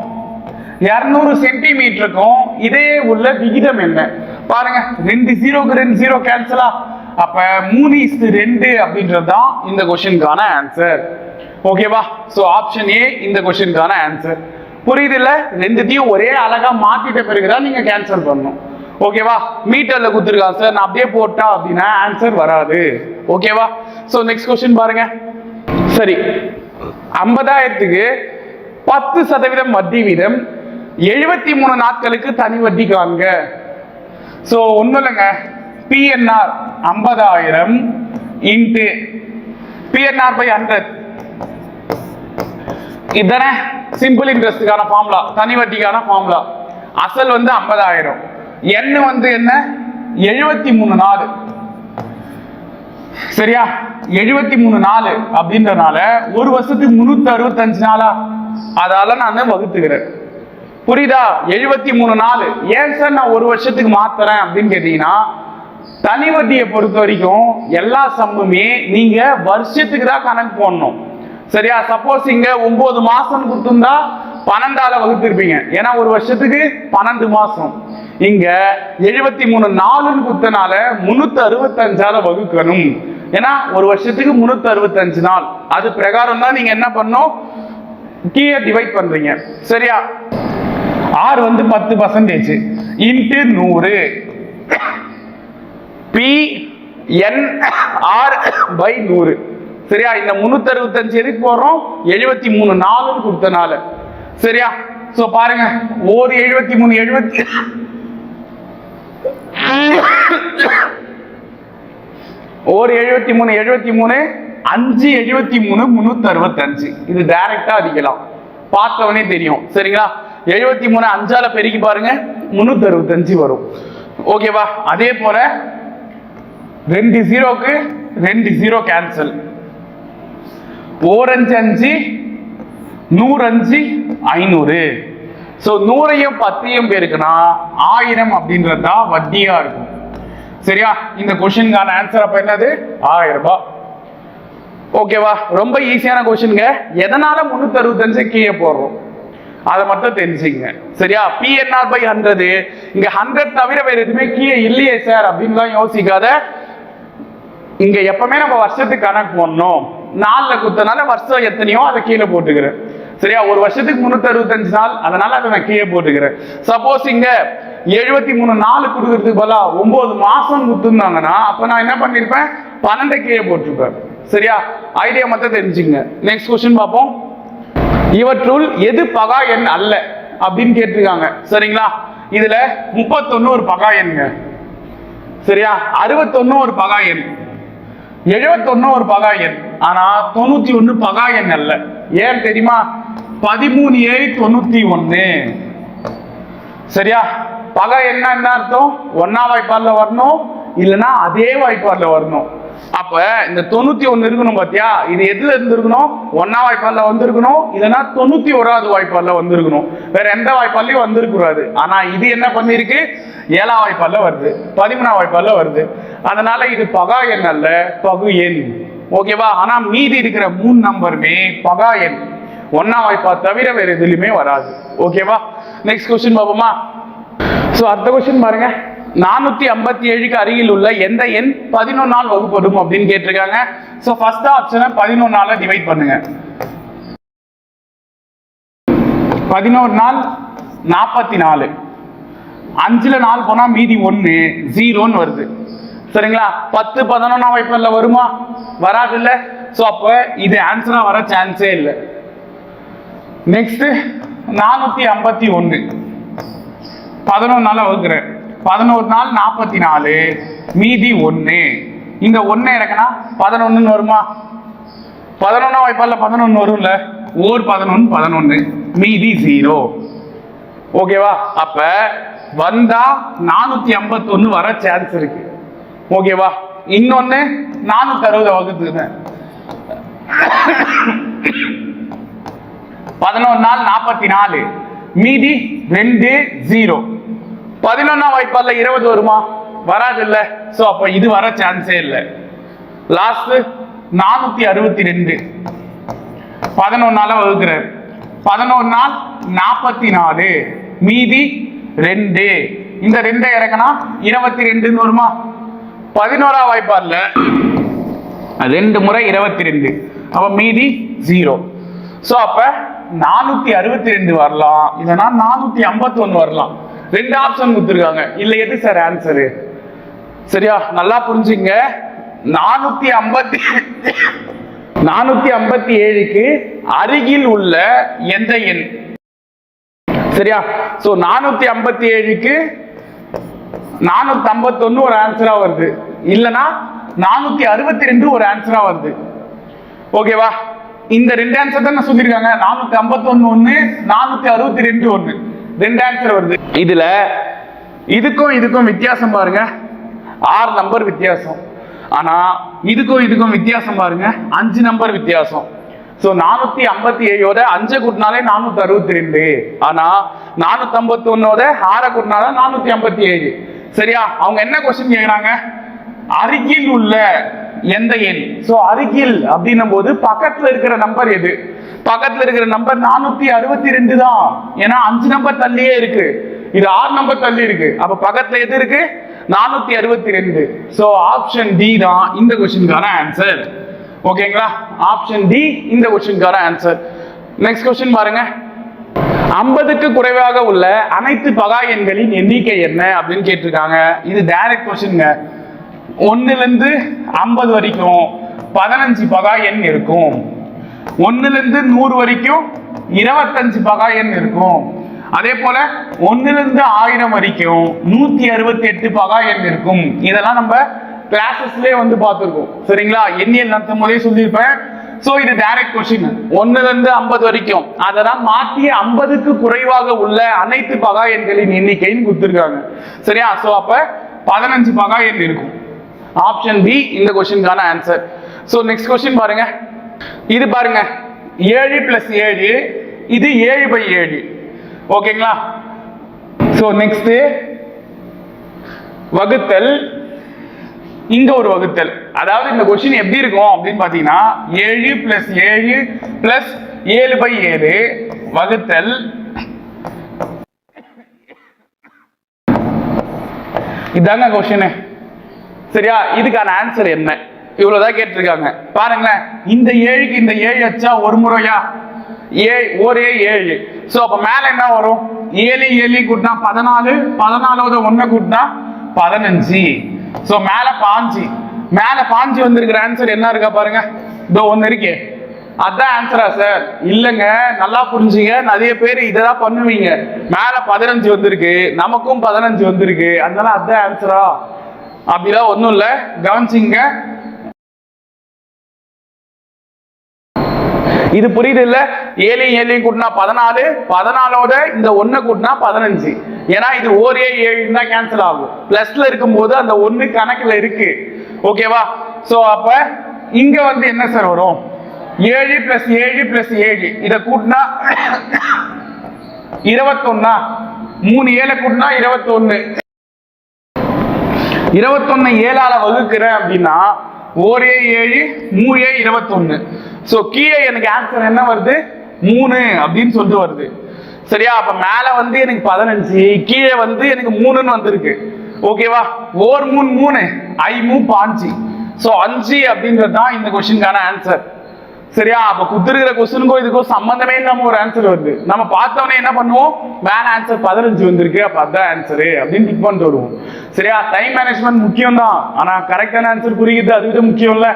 200 சென்டிமீட்டருக்கும் இதே உள்ள விகிதம் என்ன பாருங்க. 2 0க்கு 2 0 கேன்சலா. அப்ப 3:2 அப்படின்றதுதான் இந்த கொஸ்டினுக்கான ஆன்சர். ஓகேவா? சோ ஆப்ஷன் ஏ இந்த கொஸ்டினுக்கான ஆன்சர். புரியுது இல்ல? ரெண்டுத்தையும் ஒரே அழகா மாத்திட்ட பிறகுதான் நீங்க கேன்சல் பண்ணணும். ஓகேவா? மீட்டர்ல கொடுத்துருக்காங்க சார், நான் அப்படியே போட்டா அப்படின்னா ஆன்சர் வராது. ஓகேவா? சோ நெக்ஸ்ட் கொஸ்டின் பாருங்க. சரி, 50,000க்கு 10% வட்டி வீதம் 73 நாட்களுக்கு தனி வட்டி காண்க. சோ ஒண்ணும் இல்லைங்க, PNR 50,000 இன்ட்டு PNR by 100. இதுதானே சிம்பிள் இன்ட்ரெஸ்டுக்கான ஃபார்முலா, தனி வட்டிக்கான ஃபார்முலா. அசல் வந்து 50,000, n வந்து என்ன 73 நாள். சரியா? 73 நாள் அப்படின்றனால ஒரு வருஷத்துக்கு 365 நாளா, அதால நான் வகுத்துக்கிறேன். புரியுதா? 73 நாள். ஏன் சார் நான் ஒரு வருஷத்துக்கு மாத்துறேன் அப்படின்னு கேட்டீங்கன்னா, தனி வட்டியை பொறுத்த வரைக்கும் எல்லா சம்முமே நீங்க வருஷத்துக்கு தான் கணக்கு போடணும். சரியா? சப்போஸ் இங்க 9 மாசம் கொடுத்திருந்தா 12ஆல வகுத்திருப்பீங்க. ஏன்னா ஒரு வருஷத்துக்கு 12 மாசம். இங்க 73 நாளுன்னு கொடுத்தனால 365ஆல வகுக்கணும். ஏன்னா ஒரு வருஷத்துக்கு 365 நாள். அது பிரகாரம் தான் நீங்க என்ன பண்ணணும், கீழே டிவைட் பண்றீங்க. சரியா? R வந்து 10% இன்ட்டு 100 PNR by 100. சரியா? இந்த 365 எதுக்கு போடுறோம், 73 நாளுன்னு கொடுத்தனால. சரியா? சோ பாருங்க, ஒரு 73 ஒரு 73 5 73 365. இது டைரக்டா அடிக்கலாம், பார்த்தவனே தெரியும். சரிங்களா? 73 5ஆல பெருக்கி பாருங்க, 365 வரும். ஓகேவா? அதே போல 2 0க்கு 2 0 கேன்சல். 4 5 5 105 500. சோ 100ஐயும் 10ஐயும் பெருக்குனா 1000 அப்படின்றதா வட்டியா இருக்கும். சரியா? இந்த கொஸ்டினுக்கான ஆன்சர் அப்ப என்னது, 1000 ரூபாய். ஓகேவா? ரொம்ப ஈஸியான கொஸ்டின்ங்க. எதனால 365 கீழே போடுறோம் அதை மட்டும் தெரிஞ்சுங்க. சரியா? PNR by 100. இங்க 100 தவிர வேற எதுவுமே கீழே இல்லையே சார் அப்படின்லாம் யோசிக்காத. இங்க எப்பவுமே நம்ம வருஷத்துக்கு கணக்கு போடணும். நாள்ல குத்தனால வருஷம் எத்தனையோ அதை கீழே போட்டுக்கிறேன். சரியா? ஒரு வருஷத்துக்கு 365 நாள், அதனால அதை நான் கீழே போட்டுக்கிறேன். சப்போஸ் இங்க 73 நாள் கொடுக்கறதுக்கு பதிலா 9 மாசம் கொடுத்துருந்தாங்கன்னா அப்ப நான் என்ன பண்ணிருப்பேன், 12 கீழே போட்டிருப்பேன். சரியா? ஐடியா மட்டும் தெரிஞ்சுங்க. நெக்ஸ்ட் கொஸ்டின் பார்ப்போம். இவற்றுள் எது பகா எண் அல்ல அப்படின்னு கேட்டிருக்காங்க. சரிங்களா? இதுல 31 ஒரு பகா எண்ங்க. சரியா? 61 ஒரு பகா எண், 71 ஒரு பகா எண். ஆனா 91 பகா எண் அல்ல. ஏன் தெரியுமா? 13 7 91. சரியா? பகா எண்ணா என்ன அர்த்தம், ஒன்னா வாய்ப்பாடுல வரணும், இல்லைன்னா அதே வாய்ப்பாடுல வரணும். அப்ப இந்த 91 இருக்கணும் பாத்தியா, இது எதுல இருந்திருக்கணும், ஒன்னா வாய்ப்பாடுல வந்திருக்கணும், இல்லைன்னா 91வது வாய்ப்பாடுல வந்திருக்கணும். வேற எந்த வாய்ப்பாடுலயும் வந்திருக்கூடாது. ஆனா இது என்ன பண்ணிருக்கு, 7ஆம் வாய்ப்பாடுல வருது, 13ஆம் வாய்ப்பாடுல வருது. அதனால இது பகா எண் அல்ல, பகு எண். ஓகேவா? ஆனா மீதி இருக்கிற 3 நம்பருமே பகா எண், ஒன்னா வாய்ப்பா தவிர வேற எதுலயுமே வராது. ஓகேவா? நெக்ஸ்ட் கொஸ்டின் பார்ப்போமா. சோ அடுத்த கொஸ்டின் பாருங்க. 457க்கு அருகில் உள்ள எந்த எண் 11 நாள் வகுப்படும் அப்படின்னு கேட்டிருக்காங்க. சோ ஃபர்ஸ்ட் ஆப்ஷனை 11 நாள டிவைட் பண்ணுங்க. 11 நாள் 44. 5ல 4 போனா மீதி 1 0ன்னு வருது. சரிங்களா? 10 11ஆம் வாய்ப்பாடுல வருமா, வராது இல்ல. சோ அப்ப இது ஆன்சரா வர சான்ஸே இல்லை. நெக்ஸ்ட் 451 11 நாள வகுக்கிறேன். 11 நாள் 44 மீதி 1. இந்த 1 இறக்குனா 11 வருமா, 11ஆம் வாய்ப்பாடுல 11 வரும்ல, ஓர் 11 11 மீதி 0. ஓகேவா? அப்ப வந்தா 451 வர சான்ஸ் இருக்கு. ஓகேவா? இன்னொன்னு 460 வகுத்துக்கிறேன். 11 நாள் 44 மீதி 2 0. 11ஆம் வாய்ப்பாடுல 20 வருமா? வராது இல்ல. சோ அப்ப இது வர சான்ஸே இல்ல. லாஸ்ட் 462 11ஆல வகுக்கிறார். 11 44 மீதி 2. இந்த 2 இறக்கனா 22 வருமா? 11ஆம் வாய்ப்பாடுல 2 முறை 22. அப்ப மீதி 0. சோ அப்ப 462 வரலாம், இல்லனா 451 வரலாம். 2 ஆப்ஷன் கொடுத்திருக்காங்க. இல்ல எது சார் ஆன்சர்? சரியா, நல்லா புரிஞ்சுங்க. 457க்கு அருகில் உள்ள எந்த எண்? சரியா, சோ 457க்கு 451 ஒரு ஆன்சரா வருது, இல்லனா 462 ஒரு ஆன்சரா வருது. ஓகேவா? இந்த 2 ஆன்சர் தான் சொல்லிருக்காங்க. 451 ஒன்னு, 462 ஒன்னு, 2 ஆன்சர் வருது. இதுல இதுக்கும் வித்தியாசம் பாருங்க, 6 நம்பர் வித்தியாசம். ஆனா இதுக்கும் வித்தியாசம் பாருங்க, 5 நம்பர் வித்தியாசம். சோ 457ஓட 5 கூட்டினாலே 462. ஆனா 451ஓட 6 கூட்டினாலே 457. சரியா? அவங்க என்ன क्वेश्चन கேக்குறாங்க? அருகில் உள்ள எந்த எண்? சோ அருகில் அப்படின்னும் போது பக்கத்துல இருக்கிற நம்பர் எது? பக்கத்துல இருக்கிற நம்பர் 462 தான். ஏன்னா 5 நம்பர் தள்ளியே இருக்கு, இது 6 நம்பர் தள்ளி இருக்கு. அப்ப பக்கத்துல எது இருக்கு? 462. சோ ஆப்ஷன் டி தான் இந்த क्वेश्चनக்கான ஆன்சர். ஓகேங்களா? ஆப்ஷன் டி இந்த क्वेश्चनக்கான ஆன்சர். நெக்ஸ்ட் क्वेश्चन பாருங்க. 50க்கு குறைவாக உள்ள அனைத்து பகா எண்களின் எண்ணிக்கை என்ன அப்படின்னு கேட்டிருக்காங்க. இது டைரக்ட் क्वेश्चनங்க. 1ல இருந்து 50 வரைக்கும் 15 பகா எண் இருக்கும். 1ல இருந்து 100 வரைக்கும் 25 பகா எண் இருக்கும். அதே போல 1ல இருந்து 1000 வரைக்கும் 168 பகா எண் இருக்கும். இதெல்லாம் நம்ம கிளாसेसலயே வந்து பார்த்திருக்கோம். சரிங்களா? எண்ணியல் நடத்தும் போதே சொல்லியிருப்பேன். சோ இது டைரக்ட் क्वेश्चन. 1ல இருந்து 50 வரைக்கும் அதெல்லாம் மாற்றி 50க்கு குறைவாக உள்ள அனைத்து பகா எண்களின் எண்ணிக்கைன்னு கொடுத்திருக்காங்க. சரியா? சோ அப்ப 15 பகா எண் இருக்கும். ஆப்ஷன் பி இந்த क्वेश्चनக்கான ஆன்சர். சோ நெக்ஸ்ட் क्वेश्चन பாருங்க. இது பாருங்க, 7 + 7, இது 7/7. ஓகேங்களா? சோ நெக்ஸ்ட் வகுத்தல், இங்க ஒரு வகுத்தல். அதாவது இந்த क्वेश्चन எப்படி இருக்கும் அப்படின்னு பாத்தீங்கன்னா 7 + 7 + 7/7 வகுத்தல் இதாங்க क्वेश्चन. சரியா? இதுக்கான ஆன்சர் என்ன? இவ்வளவுதான் கேட்டிருக்காங்க. பாருங்களேன், இந்த 7க்கு இந்த 7 அச்சா ஒரு முறையா? ஒரே 7. சோ அப்ப மேல என்ன வரும்? 7 7 கூட்டினா 14, 14ஓட 1 கூட்டினா 15. சோ மேல 5 வந்திருக்கிற ஆன்சர் என்ன இருக்கா பாருங்க. இதோ 1 இருக்கே, அதான் ஆன்சரா சார்? இல்லங்க, நல்லா புரிஞ்சுங்க. நிறைய பேர் இததான் பண்ணுவீங்க. மேல 15 வந்திருக்கு, நமக்கும் 15 வந்திருக்கு, அதனால அதான் ஆன்சரா? அப்படிலாம் ஒண்ணும் இல்ல, கவனிச்சிங்க. இது புரியுது இல்ல? 7 7 கூட்டினா 14, 14ஓட இந்த 1 கூட்டினா 15. ஏன்னா இது ஒரே 7 தான் கேன்சல் ஆகும். பிளஸ்ல இருக்கும்போது அந்த 1 கணக்குல இருக்கு. ஓகேவா? சோ அப்ப இங்க வந்து என்ன சார் வரும்? 7 + 7 + 7 இத கூட்டினா 21. 3 7 கூட்டினா 21. 21 7ஆல வகுக்கிறேன் அப்படின்னா ஒரே 7 3 21. சோ கீழே எனக்கு ஆன்சர் என்ன வருது? 3 அப்படின்னு சொல்லிட்டு வருது. சரியா? அப்ப மேல வந்து எனக்கு 15, கீழே வந்து எனக்கு 3ன்னு வந்திருக்கு. ஓகேவா? 4 3 3 ஐ 3 5. சோ 5 அப்படின்றது தான் இந்த क्वेश्चनக்கான ஆன்சர். சரியா? அப்ப குத்துருக்கிற क्वेश्चनக்கும் இதுக்கும் சம்பந்தமே இல்லாம ஒரு ஆன்சர் வருது. நம்ம பார்த்தவனே என்ன பண்ணுவோம்? மேல ஆன்சர் 15 வந்திருக்கு, அப்ப அதான் ஆன்சர் அப்படின்னு டிக் பண்ணிட்டு வருவோம். சரியா? டைம் மேனேஜ்மெண்ட் முக்கியம் தான், ஆனா கரெக்டான ஆன்சர் குறிக்கிறது அது விட முக்கியம் இல்ல.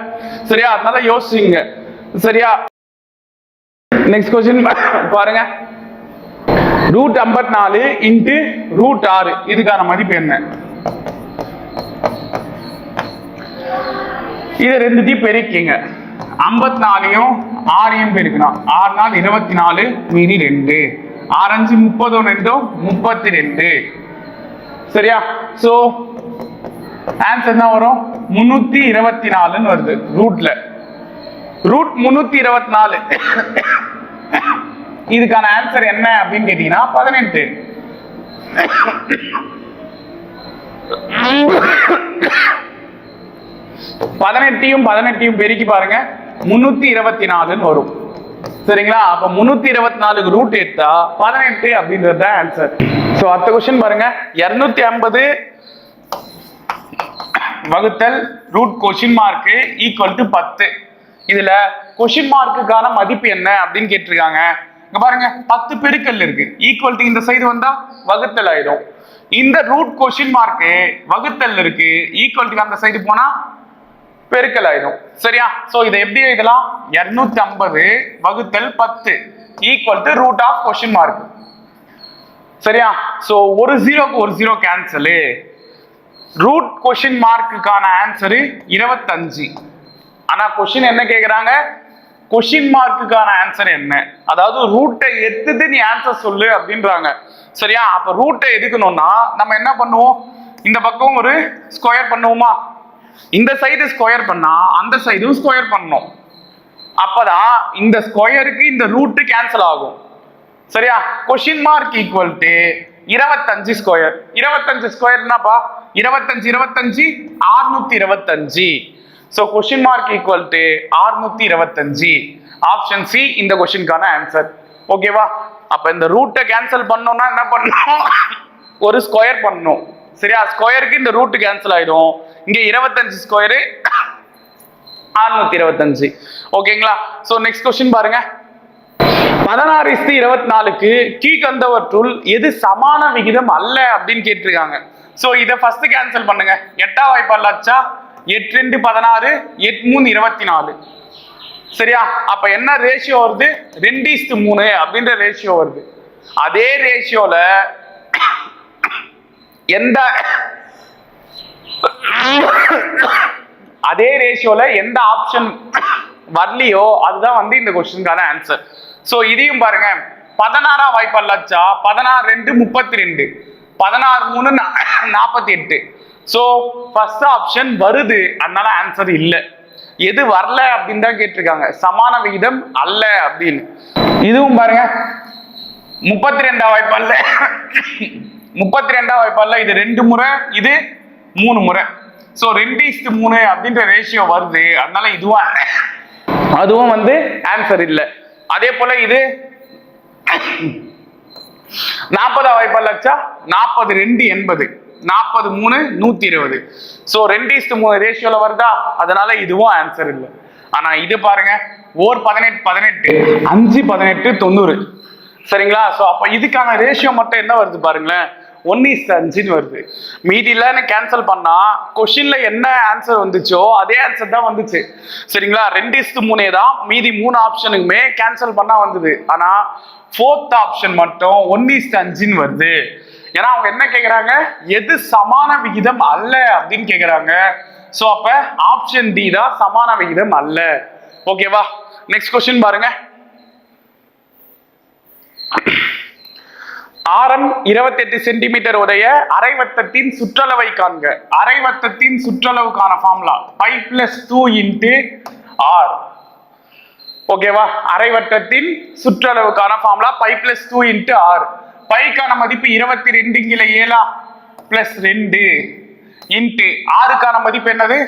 சரியா? அதனால யோசிச்சுங்க. சரியா? நெக்ஸ்ட் क्वेश्चन பாருங்க. √54 × √6 இதுக்கான மதிப்பு என்ன? இது ரெண்டுத்தையும் பெருக்கிங்க. 54யும் 6யும் பெருக்கணும். 6 நாள் 24 மீதி 2. 6 5 30 32. சரியா? சோ ஆன்சர் என்ன வரும்? 324 வருது ரூட்ல. ரூட் 324 இதுக்கான ஆன்சர் என்ன அப்படின்னு கேட்டீங்கன்னா 18. பதினெட்டையும் பெருக்கி பாருங்க 324 வரும். சரிங்களா? அப்ப 324 ரூட் எடுத்தா 18 அப்படின்றது ஆன்சர். சோ அடுத்த क्वेश्चन பாருங்க. 250 வகுத்தல் root question mark equal to 10. இதுல கொஸ்டின் மார்க்குக்கான மதிப்பு என்ன அப்படின்னு கேட்டிருக்காங்க. இங்க பாருங்க 10 பெருக்கல் இருக்கு. ஈக்குவல் டு இந்த சைடு வந்தா வகுத்தல் ஆயிடும். இந்த ரூட் கொஸ்டின் மார்க் வகுத்தல் இருக்கு. ஈக்குவல் டு அந்த சைடு போனா பெருக்கல் ஆயிடும். சரியா? சோ இதை எப்படி எழுதலாம்? 250 வகுத்தல் 10 equal to root of question mark. சரியா? சோ ஒரு ஜீரோக்கு ஒரு ஜீரோ கேன்சல். ரூட் கொஸ்டின் மார்க்குக்கான ஆன்சர் 25. ஆனா கொஸ்டின் என்ன கேக்குறாங்க? கொஸ்டின் மார்க்குக்கான ஆன்சர் என்ன? அதாவது ரூட்டை எடுத்துட்டு நீ ஆன்சர் சொல்லு அப்படின்றாங்க. சரியா? அப்ப ரூட்டை எடுக்கணும்னா நம்ம என்ன பண்ணுவோம்? இந்த பக்கம் ஒரு ஸ்கொயர் பண்ணுவோமா? இந்த சைடு ஸ்கொயர் பண்ணா அந்த சைடும் ஸ்கொயர் பண்ணணும். அப்பதான் இந்த ஸ்கொயருக்கு இந்த ரூட் கேன்சல் ஆகும். சரியா? Question mark equal to 25 square. 25 square என்னப்பா? 25 25 625. So question mark equal to 625. Option C இந்த கொஸ்டினுக்கான ஆன்சர். ஓகேவா? அப்ப இந்த ரூட்டை கேன்சல் பண்ணோம்னா என்ன பண்ணணும்? ஒரு ஸ்கொயர் பண்ணணும். சரியா? ஸ்கொயருக்கு இந்த ரூட் கேன்சல் ஆயிடும். இங்க 25 ஸ்கொயர் 625. ஓகேங்களா? சோ நெக்ஸ்ட் क्वेश्चन பாருங்க. 16:24க்கு கீழ்கண்டவற்றுள் எது சமான விகிதம் அல்ல அப்படின்னு கேட்டிருக்காங்க. சோ இத ஃபர்ஸ்ட் கேன்சல் பண்ணுங்க. 8 வாய்ப்பாலாச்சா? 8 2 16 8 3 24. சரியா? அப்ப என்ன ரேஷியோ வருது? 2:3 அப்படின்ற ரேஷியோ வருது. அதே ரேஷியோல எந்த ஆப்ஷன் வரலையோ அதுதான் வந்து இந்த क्वेश्चनக்கான ஆன்சர். சோ இதையும் பாருங்க. 16 வாய்ப்பாலாச்சா? 16 2 32 16 3 48. சோ ஃபர்ஸ்ட் ஆப்ஷன் வருது, அதனால ஆன்சர் இல்ல. எது வரல அப்படின்னு தான் கேட்டிருக்காங்க. சமான விகிதம் அல்ல அப்படின்னு. இதுவும் பாருங்க. 32 வாய்ப்பால்ல 32 வாய்ப்பால்ல இது 2 முறை, இது 3 முறை. சோ 2:3 அப்படின்ற ரேஷியோ வருது, அதனால அதுவும் வந்து ஆன்சர் இல்ல. அதே போல இது 40 வாய்ப்பாலாச்சா? 40 2 80 40 3 120. சோ 2:3 ரேஷியோல வருதா, அதனால இதுவும் ஆன்சர் இல்ல. ஆனா இது பாருங்க. 18 18 5 18 90. சரிங்களா? சோ அப்ப இதுக்கான ரேஷியோ மட்டும் என்ன வருது பாருங்களேன். 1:5 வருது. மீதியில கேன்சல் பண்ணா கொஸ்டின்ல என்ன ஆன்சர் வந்துச்சோ அதே ஆன்சர் தான் வந்துச்சு. சரிங்களா? 2:3 தான் மீதி 3 ஆப்ஷனுக்குமே கேன்சல் பண்ணா வந்தது. ஆனா 4th ஆப்ஷன் மட்டும் 1:5 வருது. ஏன்னா அவங்க என்ன கேக்குறாங்க? எது சமான விகிதம் அல்ல அப்படின்னு கேக்குறாங்க. சோ அப்ப ஆப்ஷன் டி தான் சமான விகிதம் அல்ல. ஓகேவா? நெக்ஸ்ட் क्वेश्चन பாருங்க. ஆரம் 28 சென்டிமீட்டர் உடைய அரைவட்டத்தின் சுற்றளவை காண்க. அரைவட்டத்தின் சுற்றளவுக்கான ஃபார்முலா π + 2 × r. ஓகேவா? அரைவட்டத்தின் சுற்றளவுக்கான ஃபார்முலா π + 2 × r. பைக்கான மதிப்பு 22 × 7 + 2 இன்ட்டு ஆறுக்கான மதிப்பு என்னது?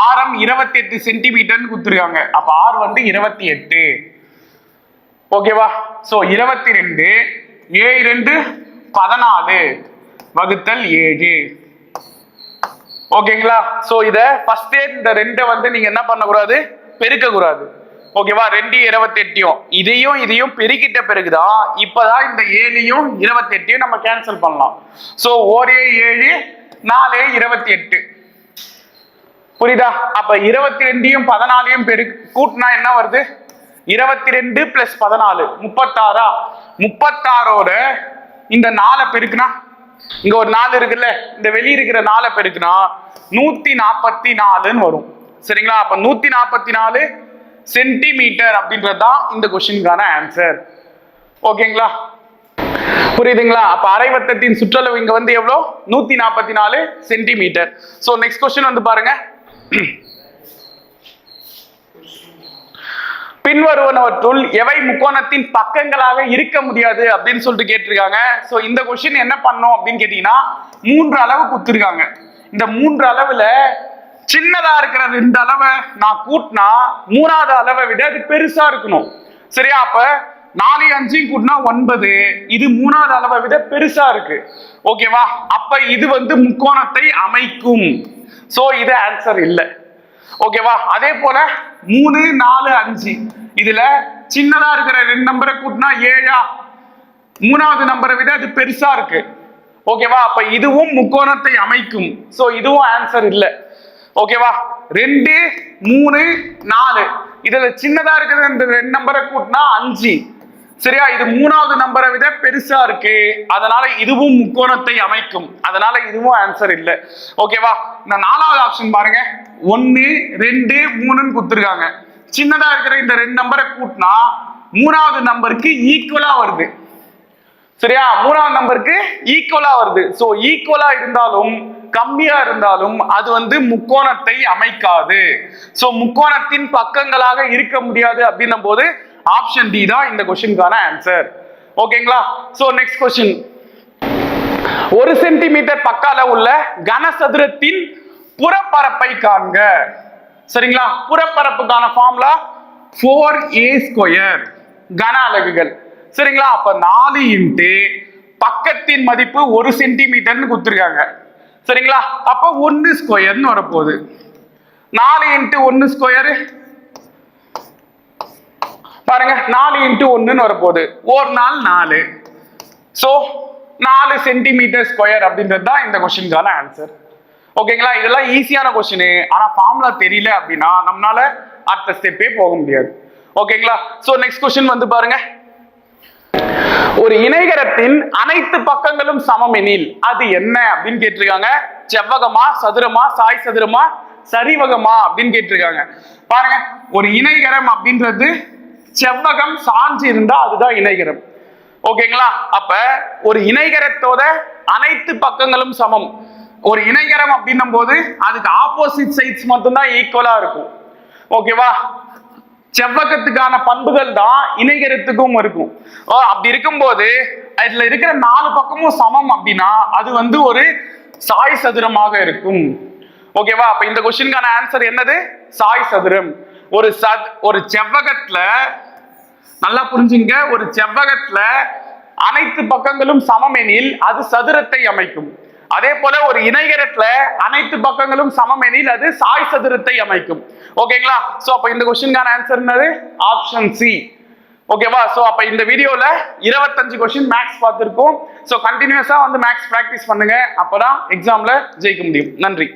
ஆரம் 28 சென்டிமீட்டர் கொடுத்துருக்காங்க. அப்ப ஆர் வந்து 28. ஓகேவா? சோ 22 7 14 வகுத்தல் 7. ஓகேங்களா? சோ இத ஃபர்ஸ்ட் இந்த 2 வந்து நீங்க என்ன பண்ண கூடாது? பெருக்க கூடாது. ஓகேவா? 2 28 இதையும் பெருக்கிட்ட பிறகுதான் இப்பதான் இந்த 7யும் 28யும் நம்ம கேன்சல் பண்ணலாம். சோ 1 7 4 28. புரியுதா? அப்ப 22யும் 14யும் கூட்டினா என்ன வருது? 22 + 14 36. 36ஓட இந்த 4 பெருக்குனா இங்க ஒரு 4 இருக்குல்ல, இந்த வெளிய இருக்கிற 4 பெருக்குனா 144 வரும். சரிங்களா? அப்ப 144 சென்டிமீட்டர் அப்படின்றதுதான் இந்த क्वेश्चनக்கான ஆன்சர். ஓகேங்களா? புரியுதுங்களா? அப்ப அரைவட்டத்தின் சுற்றளவு இங்க வந்து எவ்வளவு? 144 சென்டிமீட்டர். சோ நெக்ஸ்ட் क्वेश्चन வந்து பாருங்க. P பின்வருவனவற்றுள் எவை முக்கோணத்தின் பக்கங்களாக இருக்க முடியாது அப்படின்னு சொல்லிட்டு கேட்டிருக்காங்க. சோ இந்த கொஸ்டின் என்ன பண்ணோம் அப்படின்னு கேட்டீங்கன்னா 3 அளவு கொடுத்துருக்காங்க. இந்த 3 அளவுல சின்னதா இருக்கிற 2 அளவை நான் கூட்டினா 3வது அளவை விட அது பெருசா இருக்கணும். சரியா? அப்ப 4 5 கூட்டினா 9, இது 3வது அளவை விட பெருசா இருக்கு. ஓகேவா? அப்ப இது வந்து முக்கோணத்தை அமைக்கும். சோ இது ஆன்சர் இல்லை. ஓகேவா? அதே போல 3 4 5 இதுல சின்னதா இருக்கிற 2 நம்பரை கூட்டினா 7, 3வது நம்பரை விட அது பெருசா இருக்கு. ஓகேவா? அப்ப இதுவும் முக்கோணத்தை அமைக்கும். சோ இதுவும் ஆன்சர் இல்ல. ஓகேவா? 2 3 4 இதுல சின்னதா இருக்கிற 2 நம்பரை கூட்டினா 5. சரியா? இது 3வது நம்பரை விட பெருசா இருக்கு, அதனால இதுவும் முக்கோணத்தை அமைக்கும், அதனால இதுவும் ஆன்சர் இல்ல. ஓகேவா? இந்த 4வது ஆப்ஷன் பாருங்க, 1 2 3ன்னு கொடுத்துருக்காங்க. சின்னதா இருக்கிற இந்த 2 நம்பரை கூட்டினா 3வது நம்பருக்கு ஈக்குவலா வருது. சரியா? 3வது நம்பருக்கு ஈக்குவலா வருது. சோ ஈக்குவலா இருந்தாலும் கம்மியா இருந்தாலும் அது வந்து முக்கோணத்தை அமைக்காது. சோ முக்கோணத்தின் பக்கங்களாக இருக்க முடியாது அப்படின்னும் போது ஆப்ஷன் டி தான் இந்த கொஸ்டினுக்கான ஆன்சர். ஓகேங்களா? சோ நெக்ஸ்ட் கொஸ்டின், 1 சென்டிமீட்டர் பக்க அளவுள்ள கனசதுரத்தின் புறப்பரப்பை காண்க. சரிங்களா? புறப்பரப்புக்கான ஃபார்முலா 4a² கன அலகுகள். சரிங்களா? அப்ப 4 இன்ட்டு பக்கத்தின் மதிப்பு 1 சென்டிமீட்டர்னு கொடுத்துருக்காங்க. சரிங்களா? அப்ப 1² வரப்போகுது. 4 இன்ட்டு 1² பாருங்க, 4 இன்ட்டு 1 வரப்போகுது. ஒரு நாள் 4. சோ 4 சென்டிமீட்டர் ஸ்கொயர் அப்படின்றது தான் இந்த கொஸ்டினுக்கான ஆன்சர். ஓகேங்களா? இதெல்லாம் ஈஸியான கொஸ்டின். ஆனா ஃபார்முலா தெரியல அப்படின்னா நம்மளால அடுத்த ஸ்டெப்பே போக முடியாது. ஓகேங்களா? சோ நெக்ஸ்ட் கொஸ்டின் வந்து பாருங்க, ஒரு இணைகரத்தின் அனைத்து பக்கங்களும் சமம் எனில் அது என்ன அப்படின்னு கேட்டிருக்காங்க. செவ்வகமா, சதுரமா, சாய் சதுரமா, சரிவகமா அப்படின்னு கேட்டிருக்காங்க. பாருங்க, ஒரு இணைகரம் அப்படின்றது செவ்வகம் சார்ந்து இருந்தா அதுதான் இணைகரம். ஓகேங்களா? அப்ப ஒரு இணைகரத்தோட அனைத்து பக்கங்களும் சமம். ஒரு இணைகரம் அப்படின்னும் போது அதுக்கு ஆப்போசிட் சைட்ஸ் மட்டும்தான் ஈக்குவலா இருக்கும். ஓகேவா? செவ்வகத்துக்கான பண்புகள் தான் இணைகரத்துக்கும் இருக்கும். அப்படி இருக்கும்போது அதுல இருக்கிற 4 பக்கமும் சமம் அப்படின்னா அது வந்து ஒரு சாய் சதுரமாக இருக்கும். ஓகேவா? அப்ப இந்த கொஸ்டினுக்கான ஆன்சர் என்னது? சாய் சதுரம். ஒரு செவ்வகத்துல நல்லா புரிஞ்சுங்க, ஒரு செவ்வகத்துல அனைத்து பக்கங்களும் சமம் எனில் அது சதுரத்தை அமைக்கும். அதே போல ஒரு இணைகரத்துல அனைத்து பக்கங்களும் சமம் எனில் அது சாய் சதுரத்தை அமைக்கும். ஓகேங்களா? சோ அப்ப இந்த கொஸ்டினுக்கான ஆன்சர் என்னது? Option C. ஓகேவா? சோ அப்ப இந்த வீடியோல 25 கொஸ்டின் மேக்ஸ் பார்த்திருக்கோம். சோ கண்டினியூஸா வந்து மேக்ஸ் பிராக்டிஸ் பண்ணுங்க, அப்பதான் எக்ஸாம்ல ஜெயிக்க முடியும். நன்றி.